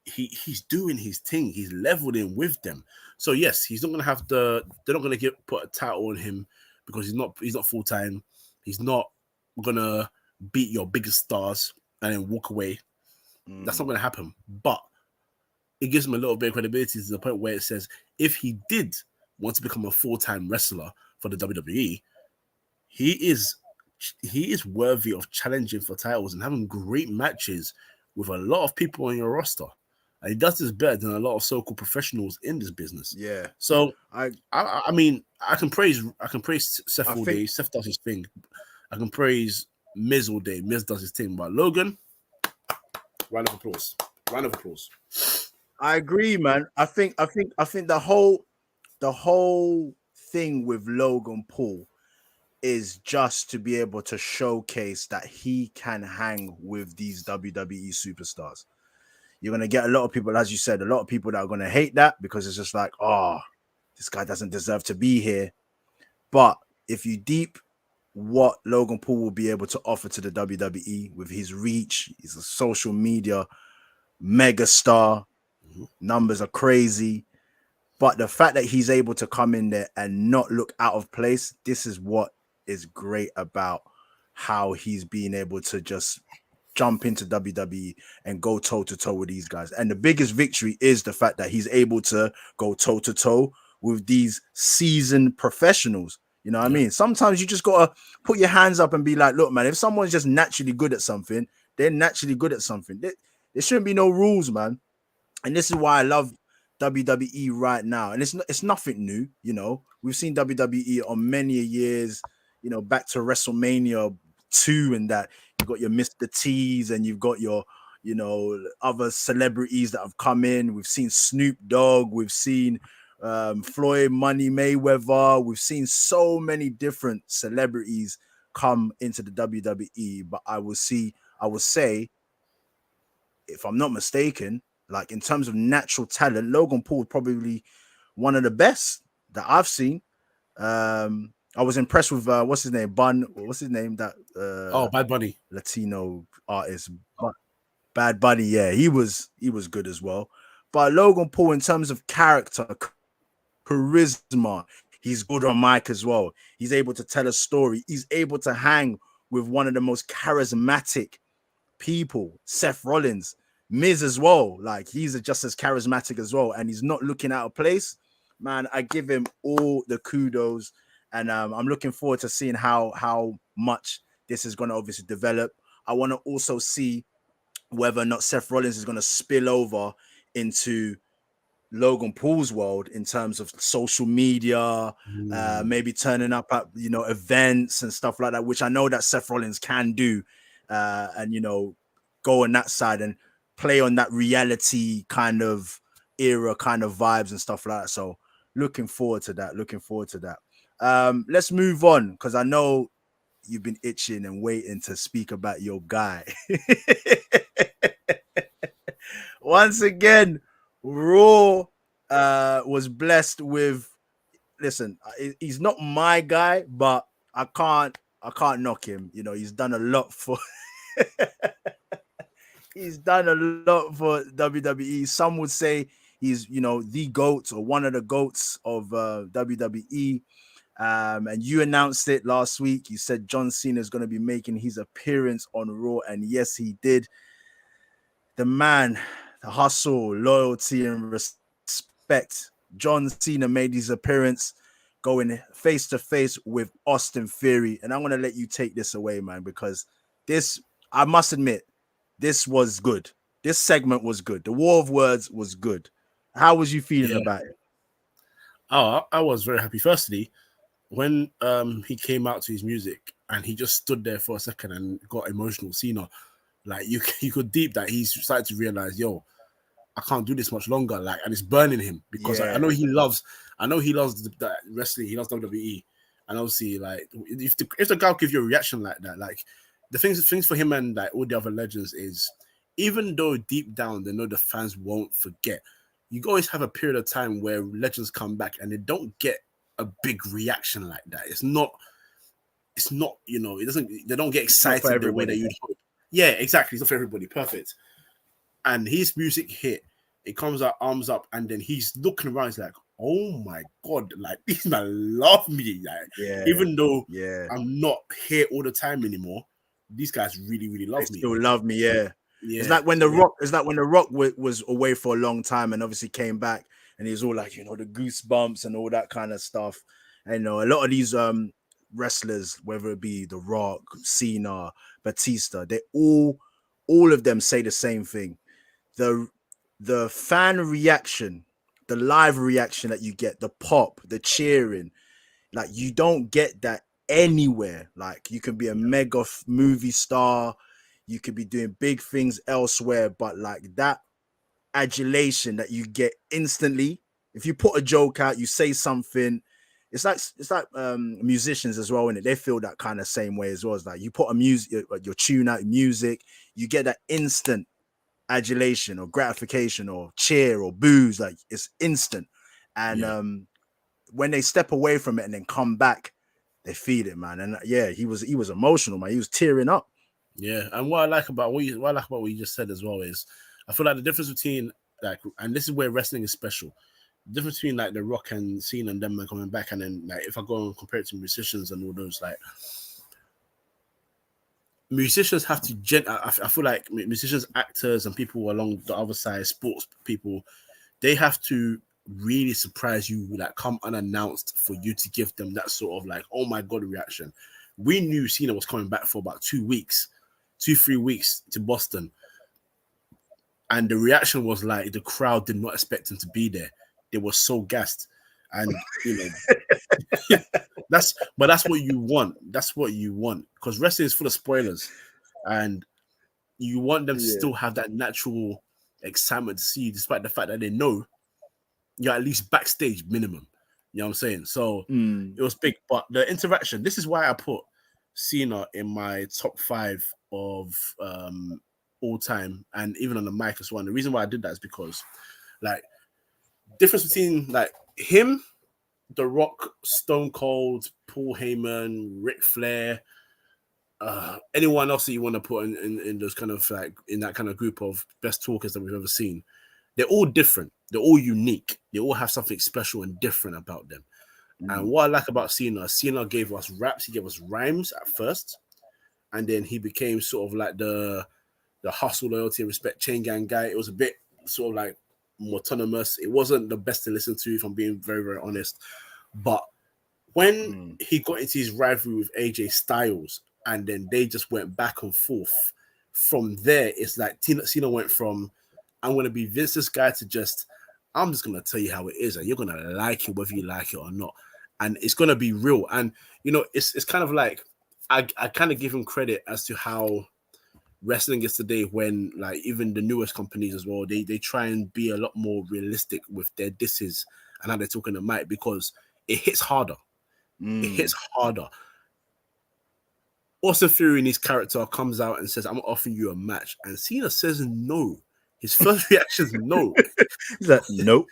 He's doing his thing. He's leveled in with them. So yes, he's not gonna have they're not gonna put a title on him because he's not full time. He's not gonna beat your biggest stars and then walk away. That's not gonna happen. But it gives him a little bit of credibility to the point where it says if he did want to become a full-time wrestler for the WWE, he is worthy of challenging for titles and having great matches with a lot of people on your roster. And he does this better than a lot of so-called professionals in this business. Yeah. So I mean, I can praise Seth all day. Seth does his thing. I can praise Miz all day. Miz does his thing. But Logan, round of applause. Round of applause. I agree, man. I think the whole thing with Logan Paul is just to be able to showcase that he can hang with these WWE superstars. You're going to get a lot of people, as you said, a lot of people that are going to hate that because it's just like, oh, this guy doesn't deserve to be here. But if you deep what Logan Paul will be able to offer to the WWE with his reach, he's a social media megastar, numbers are crazy. But the fact that he's able to come in there and not look out of place, this is what is great about how he's being able to just jump into WWE and go toe-to-toe with these guys. And the biggest victory is the fact that he's able to go toe-to-toe with these seasoned professionals. You know what I mean? Sometimes you just got to put your hands up and be like, look, man, if someone's just naturally good at something, they're naturally good at something. There shouldn't be no rules, man. And this is why I love WWE right now. And it's nothing new, you know. We've seen WWE on many years, you know, back to WrestleMania 2 and that. You've got your Mr. T's and you've got your, you know, other celebrities that have come in. We've seen Snoop Dogg. We've seen Floyd Money Mayweather. We've seen so many different celebrities come into the WWE. But I will say, if I'm not mistaken, like in terms of natural talent, Logan Paul is probably one of the best that I've seen. I was impressed with what's his name? Bad Bunny, Latino artist, Bad Bunny. Yeah, he was good as well. But Logan Paul, in terms of character, charisma, he's good on mic as well. He's able to tell a story. He's able to hang with one of the most charismatic people, Seth Rollins, Miz as well. Like he's just as charismatic as well, and he's not looking out of place. Man, I give him all the kudos, and I'm looking forward to seeing how much this is going to obviously develop. I want to also see whether or not Seth Rollins is going to spill over into Logan Paul's world in terms of social media, maybe turning up at events and stuff like that, which I know that Seth Rollins can do, and go on that side and play on that reality kind of era kind of vibes and stuff like that. So looking forward to that. Let's move on because I know you've been itching and waiting to speak about your guy. Once again, Raw was blessed with. Listen, he's not my guy, but I can't knock him. He's done a lot for. He's done a lot for WWE. Some would say he's the GOAT or one of the GOATs of WWE. And you announced it last week. You said John Cena is going to be making his appearance on Raw, and yes, he did. The man, the hustle, loyalty, and respect. John Cena made his appearance going face to face with Austin Theory. And I'm going to let you take this away, man, because this, I must admit, this was good. This segment was good. The War of Words was good. How was you feeling about it? Oh, I was very happy. Firstly, when he came out to his music and he just stood there for a second and got emotional, Cena, like you could deep that he's started to realize, yo, I can't do this much longer. Like, and it's burning him because I know he loves that wrestling. He loves WWE, and obviously, like, if the guy give you a reaction like that, like the things for him and like all the other legends is, even though deep down they know the fans won't forget, you always have a period of time where legends come back and they don't get a big reaction like that. It's not, they don't get excited the way that you'd hope. Yeah, exactly. It's not for everybody. Perfect. And his music hit. It comes out, arms up, and then he's looking around. He's like, "Oh my god! Like these men love me. Like, even though I'm not here all the time anymore, these guys really, really love me. Still love me. Yeah. It's like when the Rock. It's like when the Rock was away for a long time and obviously came back, and he's all like, the goosebumps and all that kind of stuff. And a lot of these wrestlers, whether it be the Rock, Cena, Batista, they all of them say the same thing. The fan reaction, the live reaction that you get, the pop, the cheering, like you don't get that anywhere. Like you can be a mega movie star, you could be doing big things elsewhere, but like that adulation that you get instantly, if you put a joke out, you say something, it's like musicians as well, innit? They feel that kind of same way as well. It's like you put your tune out, music, you get that instant adulation or gratification or cheer or boos, like it's instant. And when they step away from it and then come back, they feel it, man. And he was emotional, man. He was tearing up. Yeah, and what I like about what you just said as well is, I feel like the difference between like, and this is where wrestling is special. The difference between like the Rock and Cena and them coming back, and then like if I go and compare it to musicians and all those, like musicians have to I feel like musicians, actors, and people along the other side, sports people, they have to really surprise you, like come unannounced for you to give them that sort of like, oh my god reaction. We knew Cena was coming back for about 3 weeks to Boston, and the reaction was like the crowd did not expect him to be there. They were so gassed, and that's what you want. That's what you want, because wrestling is full of spoilers, and you want them to still have that natural excitement to see you, despite the fact that they know you're at least backstage minimum. You know what I'm saying? So it was big, but the interaction. This is why I put Cena in my top 5 of all time, and even on the mic as well. And the reason why I did that is because, like, difference between like him, The Rock, Stone Cold, Paul Heyman, Ric Flair, anyone else that you want to put in those kind of like in that kind of group of best talkers that we've ever seen, they're all different. They're all unique. They all have something special and different about them. And what I like about Cena gave us raps. He gave us rhymes at first. and then he became sort of like the hustle, loyalty, and respect chain gang guy. It was a bit sort of like more autonomous. It wasn't the best to listen to, if I'm being very, very honest. But when he got into his rivalry with AJ Styles, and then they just went back and forth, from there, it's like Cena went from, I'm going to be Vince's guy, to just, I'm just going to tell you how it is, and you're going to like it whether you like it or not. And it's going to be real. And, you know, it's kind of like, I kind of give him credit as to how wrestling is today, when like even the newest companies as well, they try and be a lot more realistic with their disses and how they're talking to mic, because it hits harder. It hits harder. Austin Theory in his character comes out and says, I'm offering you a match. And Cena says no. His first reaction is no. He's like, nope.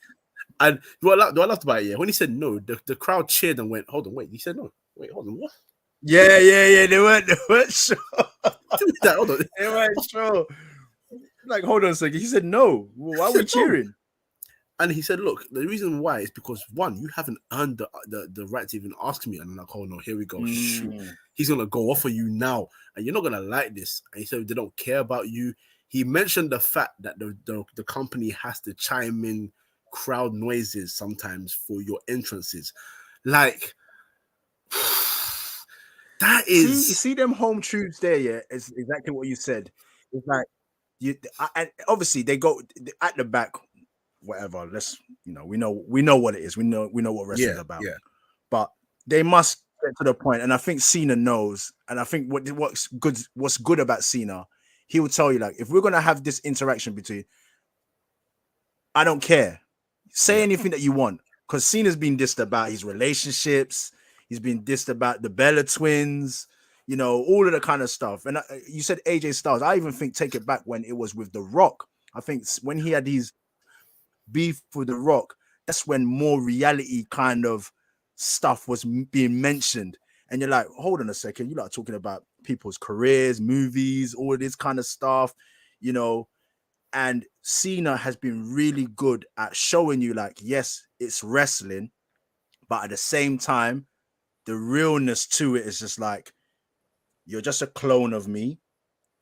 And what I loved about it, yeah, when he said no, the crowd cheered and went, hold on, wait, he said no. Wait, hold on, what? Yeah. They weren't sure. Hold on. They weren't sure. Like, hold on a second. He said no. Well, why are we cheering? No. And he said, look, the reason why is because, one, you haven't earned the right to even ask me. And I'm like, oh no, here we go. Shoot. He's going to go off on you now. And you're not going to like this. And he said, they don't care about you. He mentioned the fact that the company has to chime in crowd noises sometimes for your entrances. Like, that is... You see them home truths there, yeah? It's exactly what you said. It's like, and obviously they go at the back, whatever. Let's, we know what it is. We know what wrestling's about. Yeah. But they must get to the point, and I think Cena knows. And I think what's good about Cena, he will tell you, like, if we're gonna have this interaction between, I don't care. Say anything that you want, because Cena's been dissed about his relationships. He's been dissed about the Bella twins. All of the kind of stuff. And you said AJ Styles. I even think, take it back, when it was with The Rock. I think when he had his beef with The Rock, that's when more reality kind of stuff was being mentioned. And you're like, hold on a second, you're like talking about people's careers, movies, all of this kind of stuff, and Cena has been really good at showing you, like, yes, it's wrestling, but at the same time, the realness to it is just like, you're just a clone of me.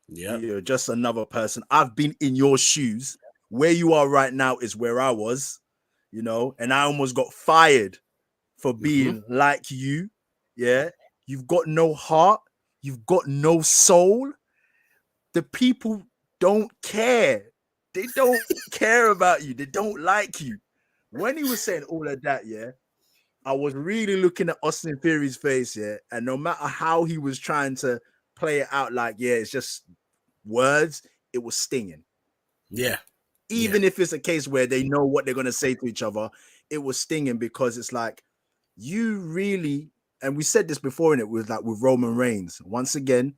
Yeah, you're just another person. I've been in your shoes. Where you are right now is where I was, and I almost got fired for being like you. Yeah. You've got no heart. You've got no soul. The people don't care. They don't care about you. They don't like you. When he was saying all of that, yeah, I was really looking at Austin Theory's face, yeah, and no matter how he was trying to play it out, like, yeah, it's just words, it was stinging. Yeah. Even if it's a case where they know what they're going to say to each other, it was stinging, because it's like, you really, and we said this before, and it was like with Roman Reigns, once again,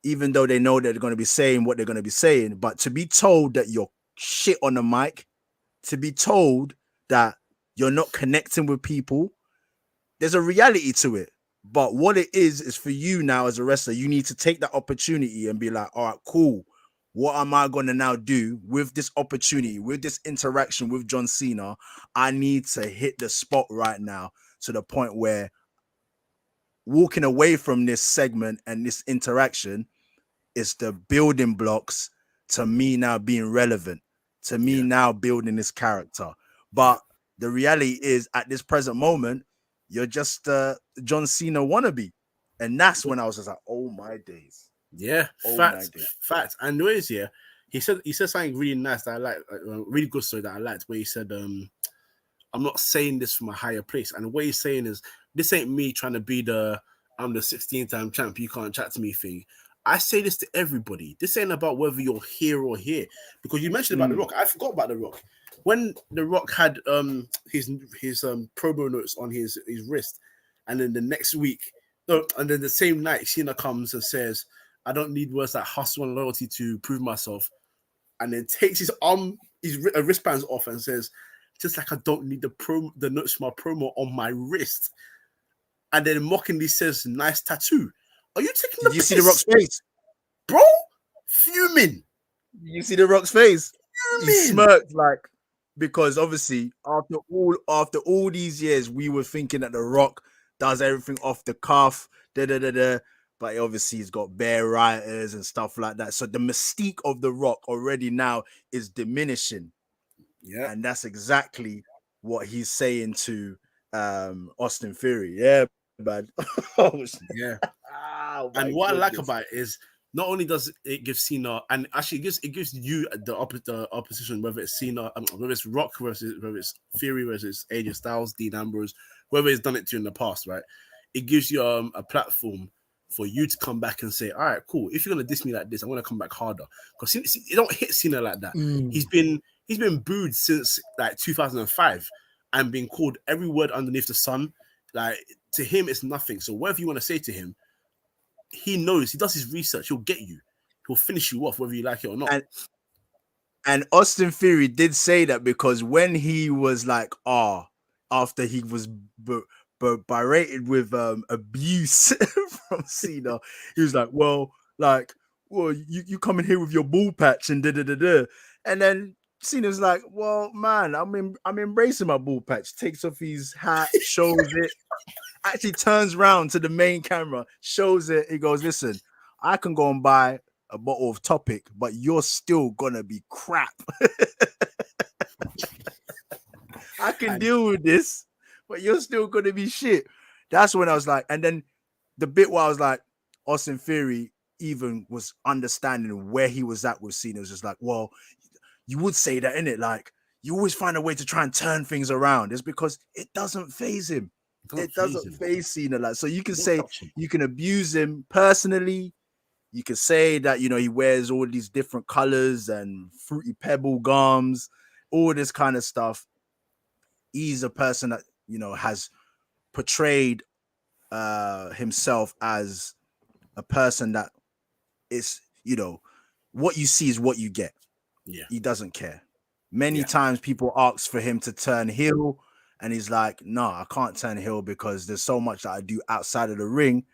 even though they know that they're going to be saying what they're going to be saying, but to be told that you're shit on the mic, to be told that you're not connecting with people, there's a reality to it. But what it is for you now as a wrestler, you need to take that opportunity and be like, all right, cool. What am I going to now do with this opportunity, with this interaction with John Cena? I need to hit the spot right now, to the point where walking away from this segment and this interaction is the building blocks to me now being relevant, to me now building this character. But the reality is, at this present moment, you're just John Cena wannabe. And that's when I was just like, oh my days. Yeah, facts. And the way is, he said something really nice that I like, really good story that I liked, where he said, I'm not saying this from a higher place. And the way he's saying is, this ain't me trying to be I'm the 16-time champ, you can't chat to me thing. I say this to everybody. This ain't about whether you're here or here. Because you mentioned about The Rock. I forgot about The Rock. When The Rock had his promo notes on his wrist, and then the next week, and then the same night, Cena comes and says, I don't need words like hustle and loyalty to prove myself. And then takes his wristbands off and says, just like I don't need the notes for my promo on my wrist. And then mockingly says, nice tattoo. Are you taking the piss? Did you see The Rock's face? Bro, fuming. You see The Rock's face? Fuming. He smirked, like, because obviously after all these years, we were thinking that The Rock does everything off the cuff, but but obviously he's got bare writers and stuff like that. So the mystique of The Rock already now is diminishing. Yeah. And that's exactly what he's saying to Austin Theory. Yeah, man. Yeah. Oh my And what I like goodness. about it is not only does it give Cena, and actually it gives you the opposition, whether it's Cena, whether it's Rock versus whether it's Theory versus AJ Styles, Dean Ambrose, whoever has done it to you in the past, right? It gives you a platform for you to come back and say, all right, cool. If you're gonna diss me like this, I'm gonna come back harder. Because you don't hit Cena like that. He's been booed since like 2005 and been called every word underneath the sun. Like to him, it's nothing. So whatever you want to say to him, he knows, he does his research, he'll get you, he'll finish you off whether you like it or not. And Austin Theory did say that because when he was like, after he was berated with abuse from Cena, he was like, well, you come in here with your ball patch and da. And then Cena's like, well, man, I'm embracing my ball patch. Takes off his hat, shows it, actually turns around to the main camera, shows it. He goes, listen, I can go and buy a bottle of Topic, but you're still gonna be crap. I can deal with this, but you're still gonna be shit. That's when I was like, and then the bit where I was like, Austin Theory even was understanding where he was at with Cena. It was just like, well, you would say that, innit? Like, you always find a way to try and turn things around. It's because it doesn't phase him. It doesn't phase Cena. Like, so you can say you can abuse him personally. You can say that, he wears all these different colors and fruity pebble gums, all this kind of stuff. He's a person that, has portrayed himself as a person that is, what you see is what you get. Yeah. He doesn't care. Many times people ask for him to turn heel, and he's like, no, I can't turn heel because there's so much that I do outside of the ring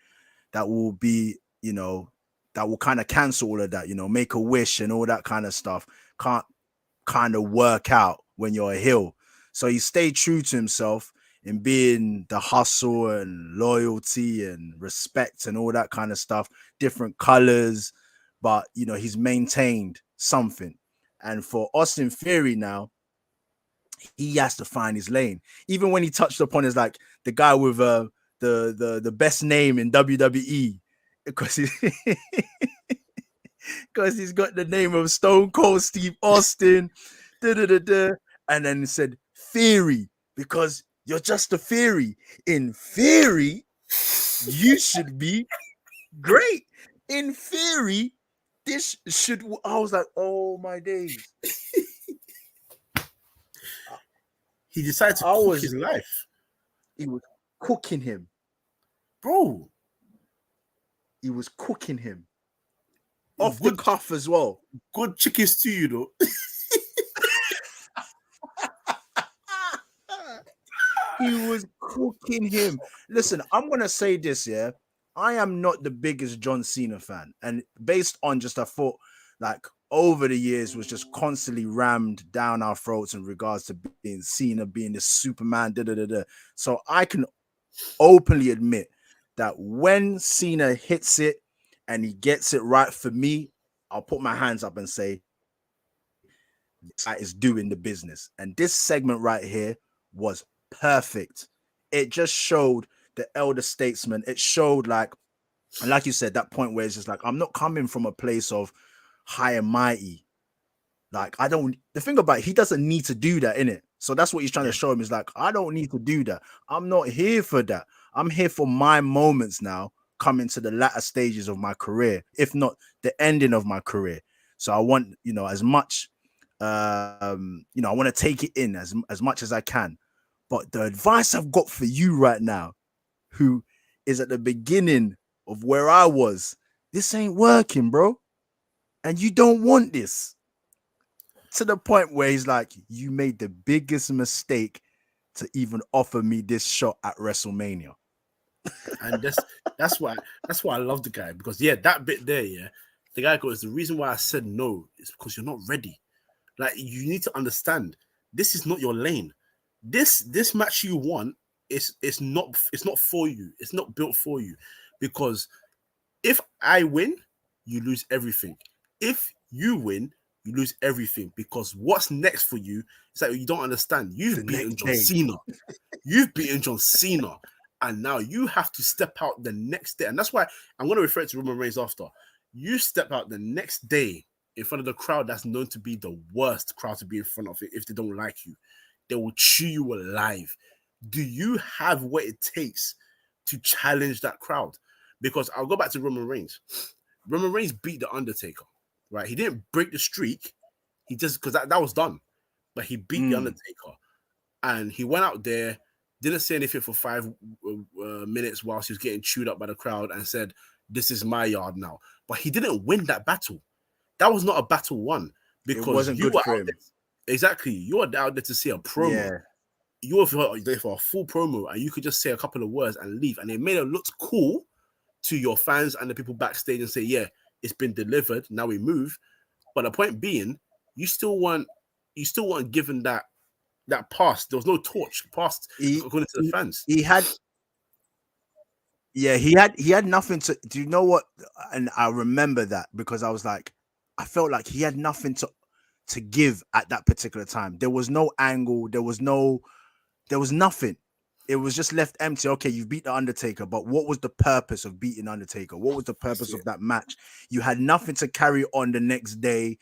that will be, that will kind of cancel all of that, make a wish and all that kind of stuff can't kind of work out when you're a heel. So he stayed true to himself in being the hustle and loyalty and respect and all that kind of stuff, different colors, but he's maintained something. And for Austin Theory now, he has to find his lane. Even when he touched upon is like the guy with the best name in WWE, because he's got the name of Stone Cold Steve Austin, and then he said Theory, because you're just a theory. In theory, you should be great. In theory, this should. I was like, oh my days. He decided to cook his life. He was cooking him, bro. He was cooking him off the cuff as well. Good chicken stew, you know. He was cooking him. Listen, I'm gonna say this, yeah. I am not the biggest John Cena fan, and based on just I thought like over the years was just constantly rammed down our throats in regards to being Cena, being the Superman, So I can openly admit that when Cena hits it and he gets it right, for me, I'll put my hands up and say, this guy is doing the business. And this segment right here was perfect. It just showed the elder statesman. It showed like you said, that point where it's just like, I'm not coming from a place of high and mighty. Like, the thing about it, he doesn't need to do that, innit? So that's what he's trying to show him is like, I don't need to do that. I'm not here for that. I'm here for my moments now, coming to the latter stages of my career, if not the ending of my career. So I want, as much, I want to take it in as much as I can. But the advice I've got for you right now, who is at the beginning of where I was, this ain't working, bro. And you don't want this. To the point where he's like, you made the biggest mistake to even offer me this shot at WrestleMania. And that's why I love the guy, because that bit there, the guy goes, the reason why I said no is because you're not ready. Like, you need to understand, this is not your lane. This match you want it's not for you. It's not built for you, because If I win, you lose everything. If you win, you lose everything, because what's next for you is that you don't understand. The You've beaten next John day. Cena. You've beaten John Cena. And now you have to step out the next day. And that's why I'm going to refer to Roman Reigns after. You step out the next day in front of the crowd that's known to be the worst crowd to be in front of it if they don't like you. They will chew you alive. Do you have what it takes to challenge that crowd? Because I'll go back to Roman Reigns. Roman Reigns beat The Undertaker, right? He didn't break the streak. He just, because that was done. But he beat The Undertaker. And he went out there, didn't say anything for 5 minutes whilst he was getting chewed up by the crowd, and said, "This is my yard now." But he didn't win that battle. That was not a battle won, because It wasn't good for him. Exactly. You are out there to see a promo. Yeah. You were there for a full promo, and you could just say a couple of words and leave. And it made it look cool to your fans and the people backstage and say, yeah, it's been delivered. Now we move. But the point being, you still weren't given that pass. There was no torch passed according to the fans. He had nothing to. Do you know what? And I remember that because I was like, I felt like he had nothing to give at that particular time. There was no angle. There was nothing. It was just left empty. Okay, you've beat The Undertaker, but what was the purpose of beating Undertaker? What was the purpose of that match? You had nothing to carry on the next day.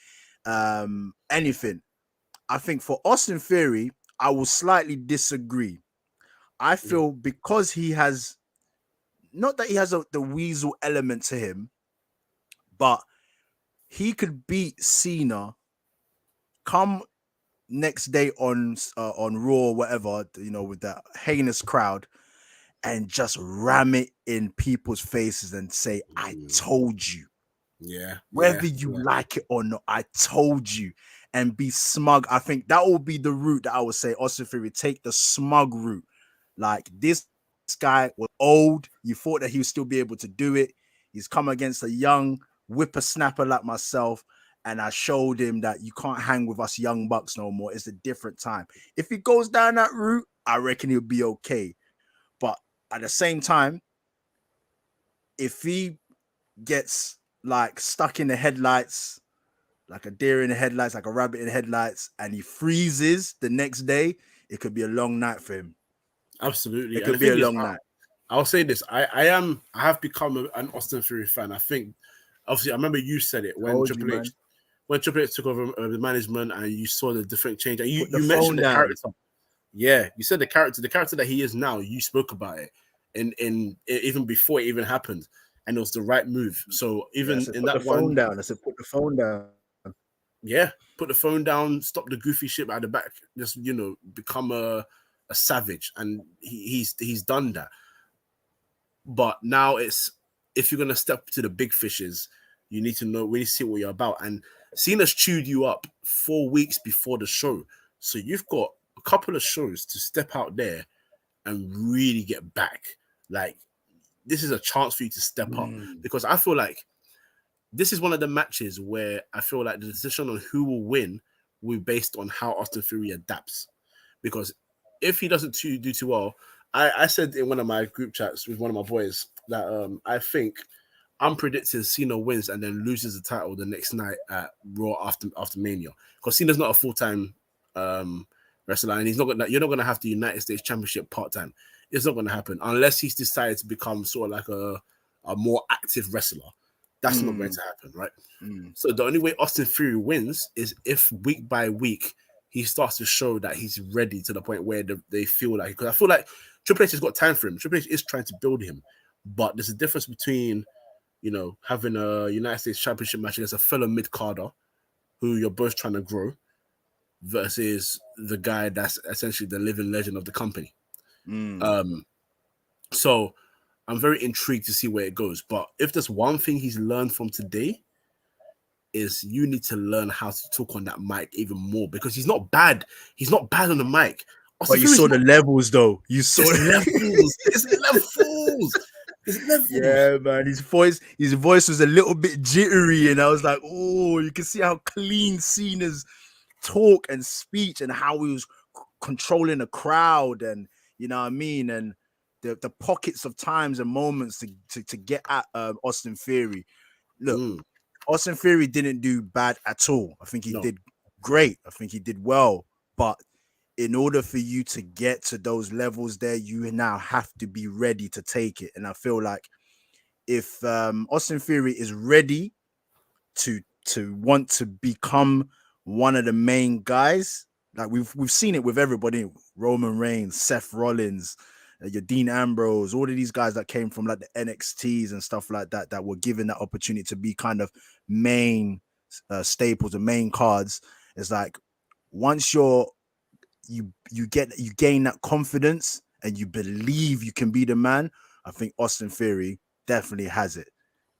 Anything. I think for Austin Theory, I will slightly disagree. I feel because he has, not that he has the weasel element to him, but he could beat Cena, come next day on Raw, whatever, with that heinous crowd, and just ram it in people's faces and say, "I told you." Yeah. Whether you like it or not, I told you. And be smug. I think that will be the route that I would say Austin Theory, take the smug route. Like, this guy was old. You thought that he would still be able to do it. He's come against a young whippersnapper like myself. And I showed him that you can't hang with us young bucks no more. It's a different time. If he goes down that route, I reckon he'll be okay. But at the same time, if he gets like stuck in the headlights, like a deer in the headlights, like a rabbit in the headlights, and he freezes the next day, it could be a long night for him. Absolutely. It could be a long night. I'll say this. I have become an Austin Theory fan. I think, obviously, I remember you said it when Triple H took over the management, and you saw the different change. And you mentioned the character. Yeah, you said the character that he is now. You spoke about it, in even before it even happened, and it was the right move. So even in that one, I said, put the phone down. Yeah, put the phone down, stop the goofy shit at the back, just become a savage, and he's done that. But now it's, if you're gonna step to the big fishes, you need to really see what you're about. And Cena's chewed you up 4 weeks before the show, so you've got a couple of shows to step out there and really get back. Like, this is a chance for you to step up, because I feel like this is one of the matches where I feel like the decision on who will win will be based on how Austin Theory adapts. Because if he doesn't do too well, I said in one of my group chats with one of my boys that I think I'm predicting Cena wins and then loses the title the next night at Raw after Mania. Because Cena's not a full-time wrestler, and you're not gonna have the United States Championship part-time. It's not gonna happen unless he's decided to become sort of like a more active wrestler. That's not going to happen, right? So the only way Austin Theory wins is if week by week he starts to show that he's ready to the point where they feel like, because I feel like Triple H has got time for him. Triple H is trying to build him, but there's a difference between having a United States Championship match against a fellow mid-carder who you're both trying to grow versus the guy that's essentially the living legend of the company. So I'm very intrigued to see where it goes. But if there's one thing he's learned from today, is you need to learn how to talk on that mic even more, because he's not bad. He's not bad on the mic. But you saw the levels, though. You saw the levels. It's levels. Yeah, man. His voice was a little bit jittery, and I was like, oh, you can see how clean Cena's talk and speech and how he was controlling the crowd, and you know what I mean. And the pockets of times and moments to get at Austin Theory. Look, Austin Theory didn't do bad at all. I think he did great. I think he did well. But in order for you to get to those levels there, you now have to be ready to take it. And I feel like if Austin Theory is ready to want to become one of the main guys, like we've seen it with everybody, Roman Reigns, Seth Rollins, your Dean Ambrose, all of these guys that came from like the NXTs and stuff like that, that were given that opportunity to be kind of main staples and main cards. It's like once you gain that confidence and you believe you can be the man, I think Austin Theory definitely has it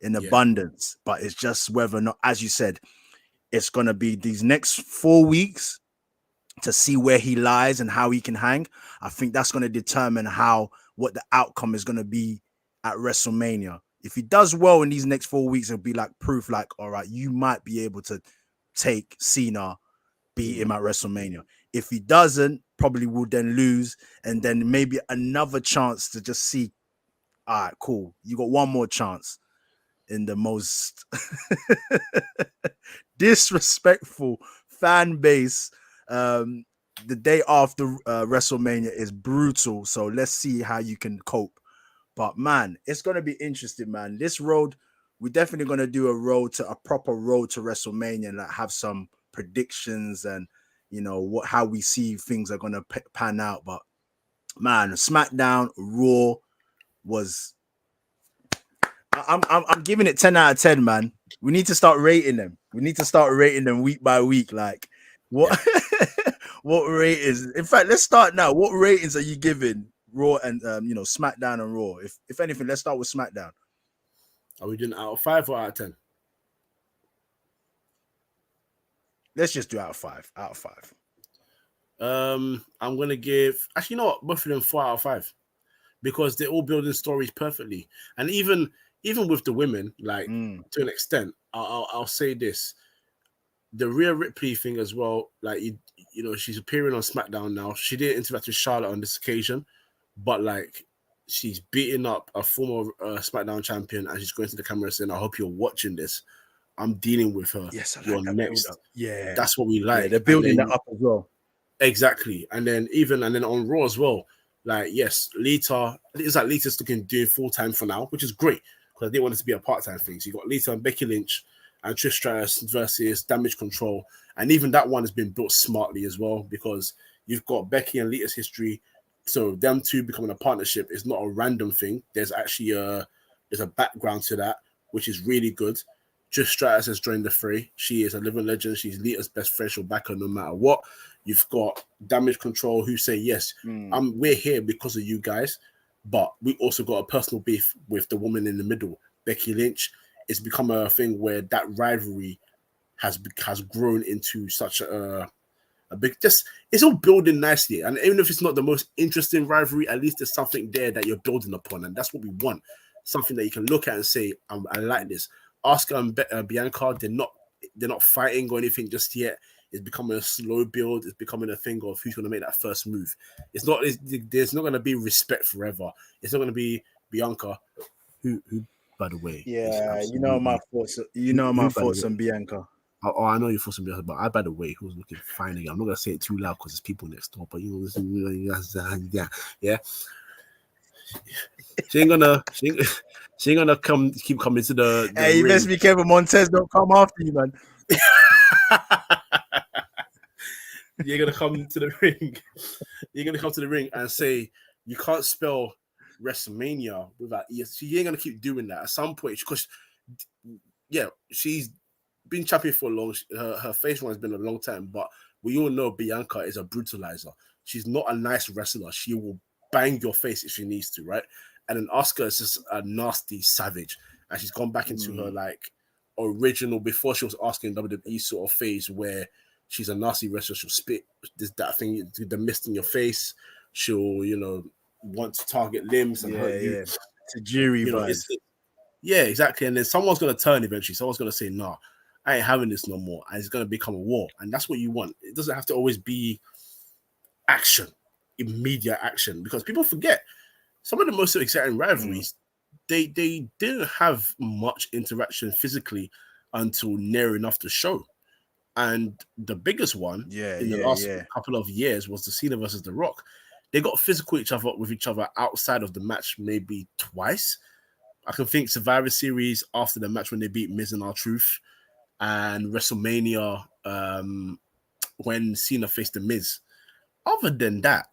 in abundance. But it's just whether or not, as you said, it's gonna be these next 4 weeks to see where he lies and how he can hang. I think that's going to determine what the outcome is going to be at WrestleMania. If he does well in these next 4 weeks, it'll be like proof, like, all right, you might be able to take Cena, beat him at WrestleMania. If he doesn't, probably will then lose, and then maybe another chance to just see, all right, cool, you got one more chance in the most disrespectful fan base. The day after WrestleMania is brutal, so let's see how you can cope. But man, it's gonna be interesting, man. This road, we're definitely gonna do a proper road to WrestleMania, and like have some predictions and how we see things are gonna pan out. But man, SmackDown, Raw was. I'm giving it 10 out of 10, man. We need to start rating them. We need to start rating them week by week. Like what what ratings? In fact, let's start now. What ratings are you giving Raw and SmackDown and Raw? If anything, let's start with SmackDown. Are we doing out of 5 or out of 10? Let's just do out of 5. Out of 5. I'm gonna give, actually, you know what, both of them 4 out of 5, because they're all building stories perfectly. And even with the women, like to an extent, I'll say this: the Rhea Ripley thing as well. Like she's appearing on SmackDown now. She didn't interact with Charlotte on this occasion, but like she's beating up a former SmackDown champion, and she's going to the camera saying, "I hope you're watching this. I'm dealing with her. Yes, you're next." Yeah, that's what we like. Yeah, they're building that up as well. Exactly, and then on Raw as well. Like, yes, Lita, it's like Lita's doing full time for now, which is great because they want it to be a part time thing. So you got Lita and Becky Lynch and Trish Stratus versus Damage Control, and even that one has been built smartly as well, because you've got Becky and Lita's history. So them two becoming a partnership is not a random thing. There's actually there's a background to that, which is really good. Trish Stratus has joined the fray. She is a living legend. She's Lita's best friend. She'll back her no matter what. You've got Damage Control who say, yes, we're here because of you guys, but we also got a personal beef with the woman in the middle, Becky Lynch. It's become a thing where that rivalry has grown into such a big, it's all building nicely. And even if it's not the most interesting rivalry, at least there's something there that you're building upon. And that's what we want. Something that you can look at and say, I like this. Asuka and Bianca, they're not fighting or anything just yet. It's becoming a slow build. It's becoming a thing of who's going to make that first move. There's not going to be respect forever. It's not going to be Bianca, who by the way, my thoughts. My thoughts on Bianca. Oh, I know your thoughts on Bianca, but by the way, who's looking fine again? I'm not going to say it too loud because there's people next door. But yeah. She ain't gonna keep coming to the hey, you ring. best be careful. Montez don't come after you, man. You're gonna come to the ring. You're gonna come to the ring and say you can't spell WrestleMania without ES. She ain't gonna keep doing that. At some point, because she's been champion for a long. Her face run has been a long time, but we all know Bianca is a brutalizer. She's not a nice wrestler. She will bang your face if she needs to, right? And then Asuka is just a nasty savage, and she's gone back into her like original before she was asking WWE sort of phase where she's a nasty wrestler. She'll spit that thing, the mist in your face. She'll want to target limbs and hurt you. It's a jury vibes. Yeah, exactly. And then someone's gonna turn eventually. Someone's gonna say, "No, I ain't having this no more," and it's gonna become a war. And that's what you want. It doesn't have to always be action, immediate action, because people forget some of the most exciting rivalries, they didn't have much interaction physically until near enough the show. And the biggest one in the last couple of years was the Cena versus The Rock. They got physical with each other outside of the match maybe twice. I can think Survivor Series after the match when they beat Miz and R-Truth, and WrestleMania when Cena faced the Miz. Other than that,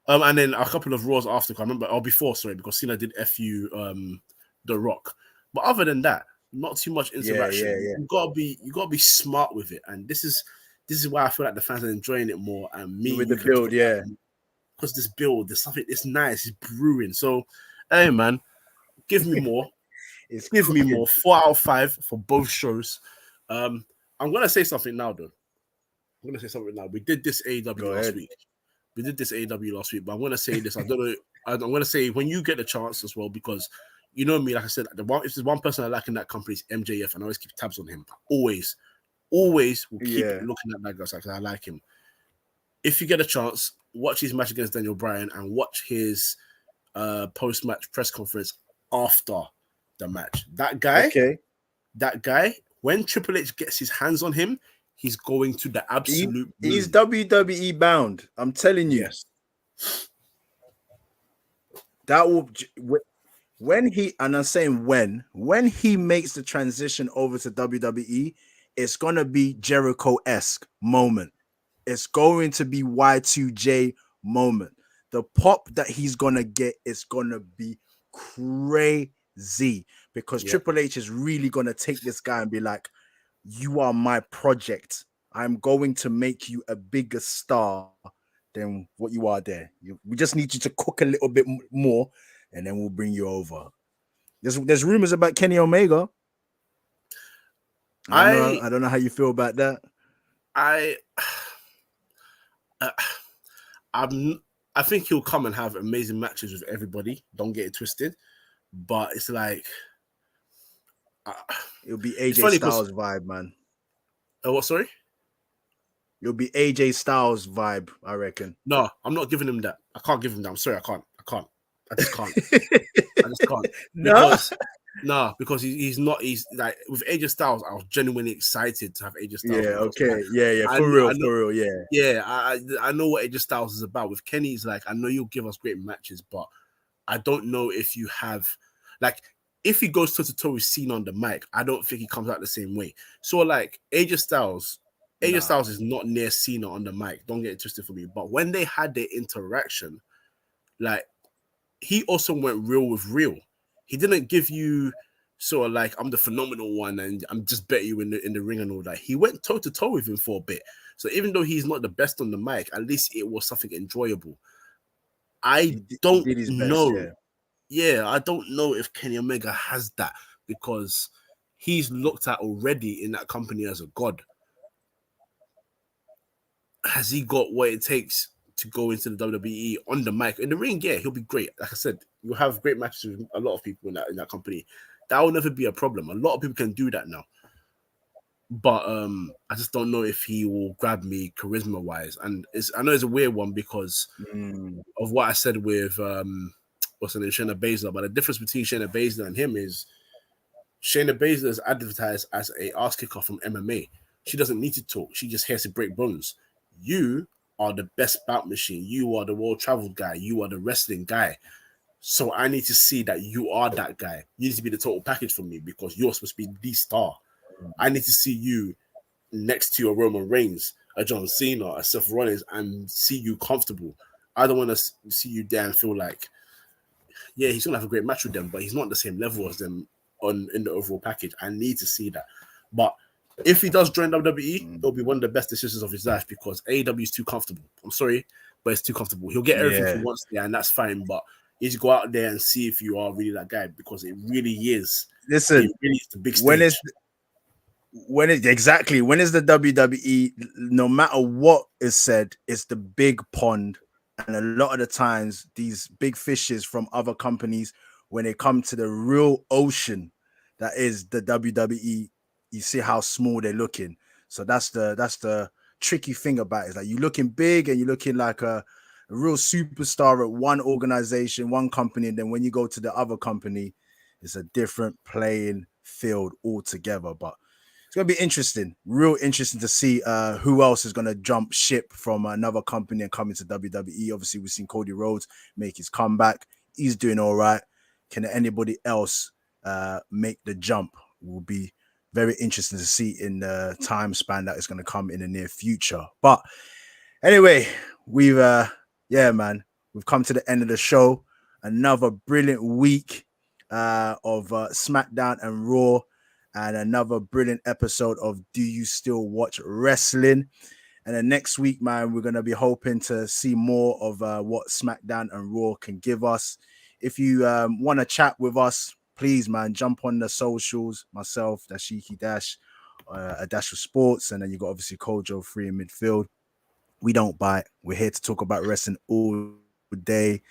and then a couple of Raws after, I remember, or before, sorry, because Cena did FU The Rock. But other than that, not too much interaction. You gotta be smart with it, and this is why I feel like the fans are enjoying it more. And me with the build, because this build, there's something. It's nice. It's brewing. So, hey man, give me more. Give me more. 4 out of 5 for both shows. I'm gonna say something now, though. I'm gonna say something now. We did this AEW last week. We did this AEW last week, but I'm going to say this. I don't know. I'm going to say when you get the chance as well, because you know me, like I said, if there's one person I like in that company, it's MJF, and I always keep tabs on him. Always will keep looking at that guy because I like him. If you get a chance, watch his match against Daniel Bryan and watch his post-match press conference after the match. That guy, when Triple H gets his hands on him, he's going to the absolute moon. He's WWE bound. I'm telling you. Yes. That will, when he, and I'm saying when he makes the transition over to WWE, it's going to be Jericho-esque moment. It's going to be Y2J moment. The pop that he's going to get is going to be crazy because Triple H is really going to take this guy and be like, you are my project. I'm going to make you a bigger star than what you are there. We just need you to cook a little bit more, and then we'll bring you over. There's rumors about Kenny Omega. I don't know how you feel about that. I think he'll come and have amazing matches with everybody. Don't get it twisted, but it's like it'll be AJ Styles vibe, man. What? Sorry. You'll be AJ Styles vibe, I reckon. No, I'm not giving him that. I can't give him that. I'm sorry, I can't. I just can't. Because he's not. He's like with AJ Styles. I was genuinely excited to have AJ Styles. Yeah. Okay. Yeah. For real. Yeah. Yeah. I know what AJ Styles is about. With Kenny, it's like I know you'll give us great matches, but I don't know if you have like. If he goes toe to toe with Cena on the mic, I don't think he comes out the same way. So like AJ Styles is not near Cena on the mic. Don't get it twisted for me. But when they had their interaction, like he also went real with real. He didn't give you sort of like I'm the phenomenal one and I'm just better you in the ring and all that. He went toe to toe with him for a bit. So even though he's not the best on the mic, at least it was something enjoyable. I don't know. Yeah, I don't know if Kenny Omega has that because he's looked at already in that company as a god. Has he got what it takes to go into the WWE on the mic? In the ring, yeah, he'll be great. Like I said, you'll have great matches with a lot of people in that company. That will never be a problem. A lot of people can do that now. But I just don't know if he will grab me charisma-wise. And I know it's a weird one because of what I said with what's her name, Shayna Baszler. But the difference between Shayna Baszler and him is Shayna Baszler is advertised as a ass kicker from MMA. She doesn't need to talk. She just has to break bones. You are the best bout machine. You are the world travel guy. You are the wrestling guy. So I need to see that you are that guy. You need to be the total package for me because you're supposed to be the star. I need to see you next to your Roman Reigns, a John Cena, a Seth Rollins, and see you comfortable. I don't want to see you there and feel like, yeah, he's gonna have a great match with them, but he's not on the same level as them in the overall package. I need to see that. But if he does join WWE, it'll be one of the best decisions of his life because AEW is too comfortable. I'm sorry, but it's too comfortable. He'll get everything for once there, and that's fine. But you need to go out there and see if you are really that guy because it really is. Listen, it really is the big stage. When is the WWE, no matter what is said, it's the big pond. And a lot of the times, these big fishes from other companies, when they come to the real ocean, that is the WWE, you see how small they're looking. So that's the tricky thing about it. It's like you're looking big and you're looking like a a real superstar at one organization, one company, and then when you go to the other company, it's a different playing field altogether. But it's gonna be interesting, real interesting to see who else is gonna jump ship from another company and come into WWE. Obviously, we've seen Cody Rhodes make his comeback. He's doing all right. Can anybody else make the jump? Will be very interesting to see in the time span that is going to come in the near future. But anyway, we've yeah, man, we've come to the end of the show. Another brilliant week of SmackDown and Raw, and another brilliant episode of Do You Still Watch Wrestling? And then next week, man, we're gonna be hoping to see more of what SmackDown and Raw can give us. If you want to chat with us, please, man, jump on the socials. Myself, Dashiki Dash, a Dash of Sports, and then you got obviously Kojo Free in midfield. We don't bite. We're here to talk about wrestling all day.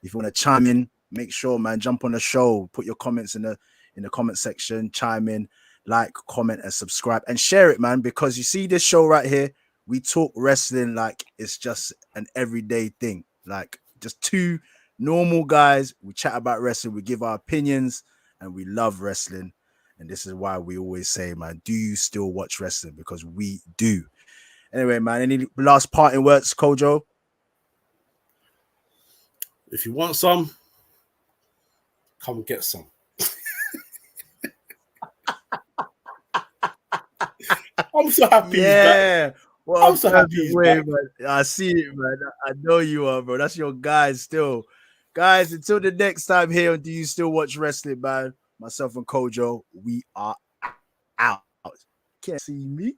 If you want to chime in, make sure, man, jump on the show. Put your comments in the comment section. Chime in, like, comment, and subscribe, and share it, man. Because you see this show right here, we talk wrestling like it's just an everyday thing, like just two normal guys. We chat about wrestling, we give our opinions, and we love wrestling. And this is why we always say, man, do you still watch wrestling? Because we do. Anyway, man, any last parting words, Kojo? If you want some, come get some. I'm so happy. Yeah. Well, I'm so happy. Man. I see it, man. I know you are, bro. That's your guys still. Guys, until the next time here, do you still watch wrestling, man? Myself and Kojo, we are out. Can't see me.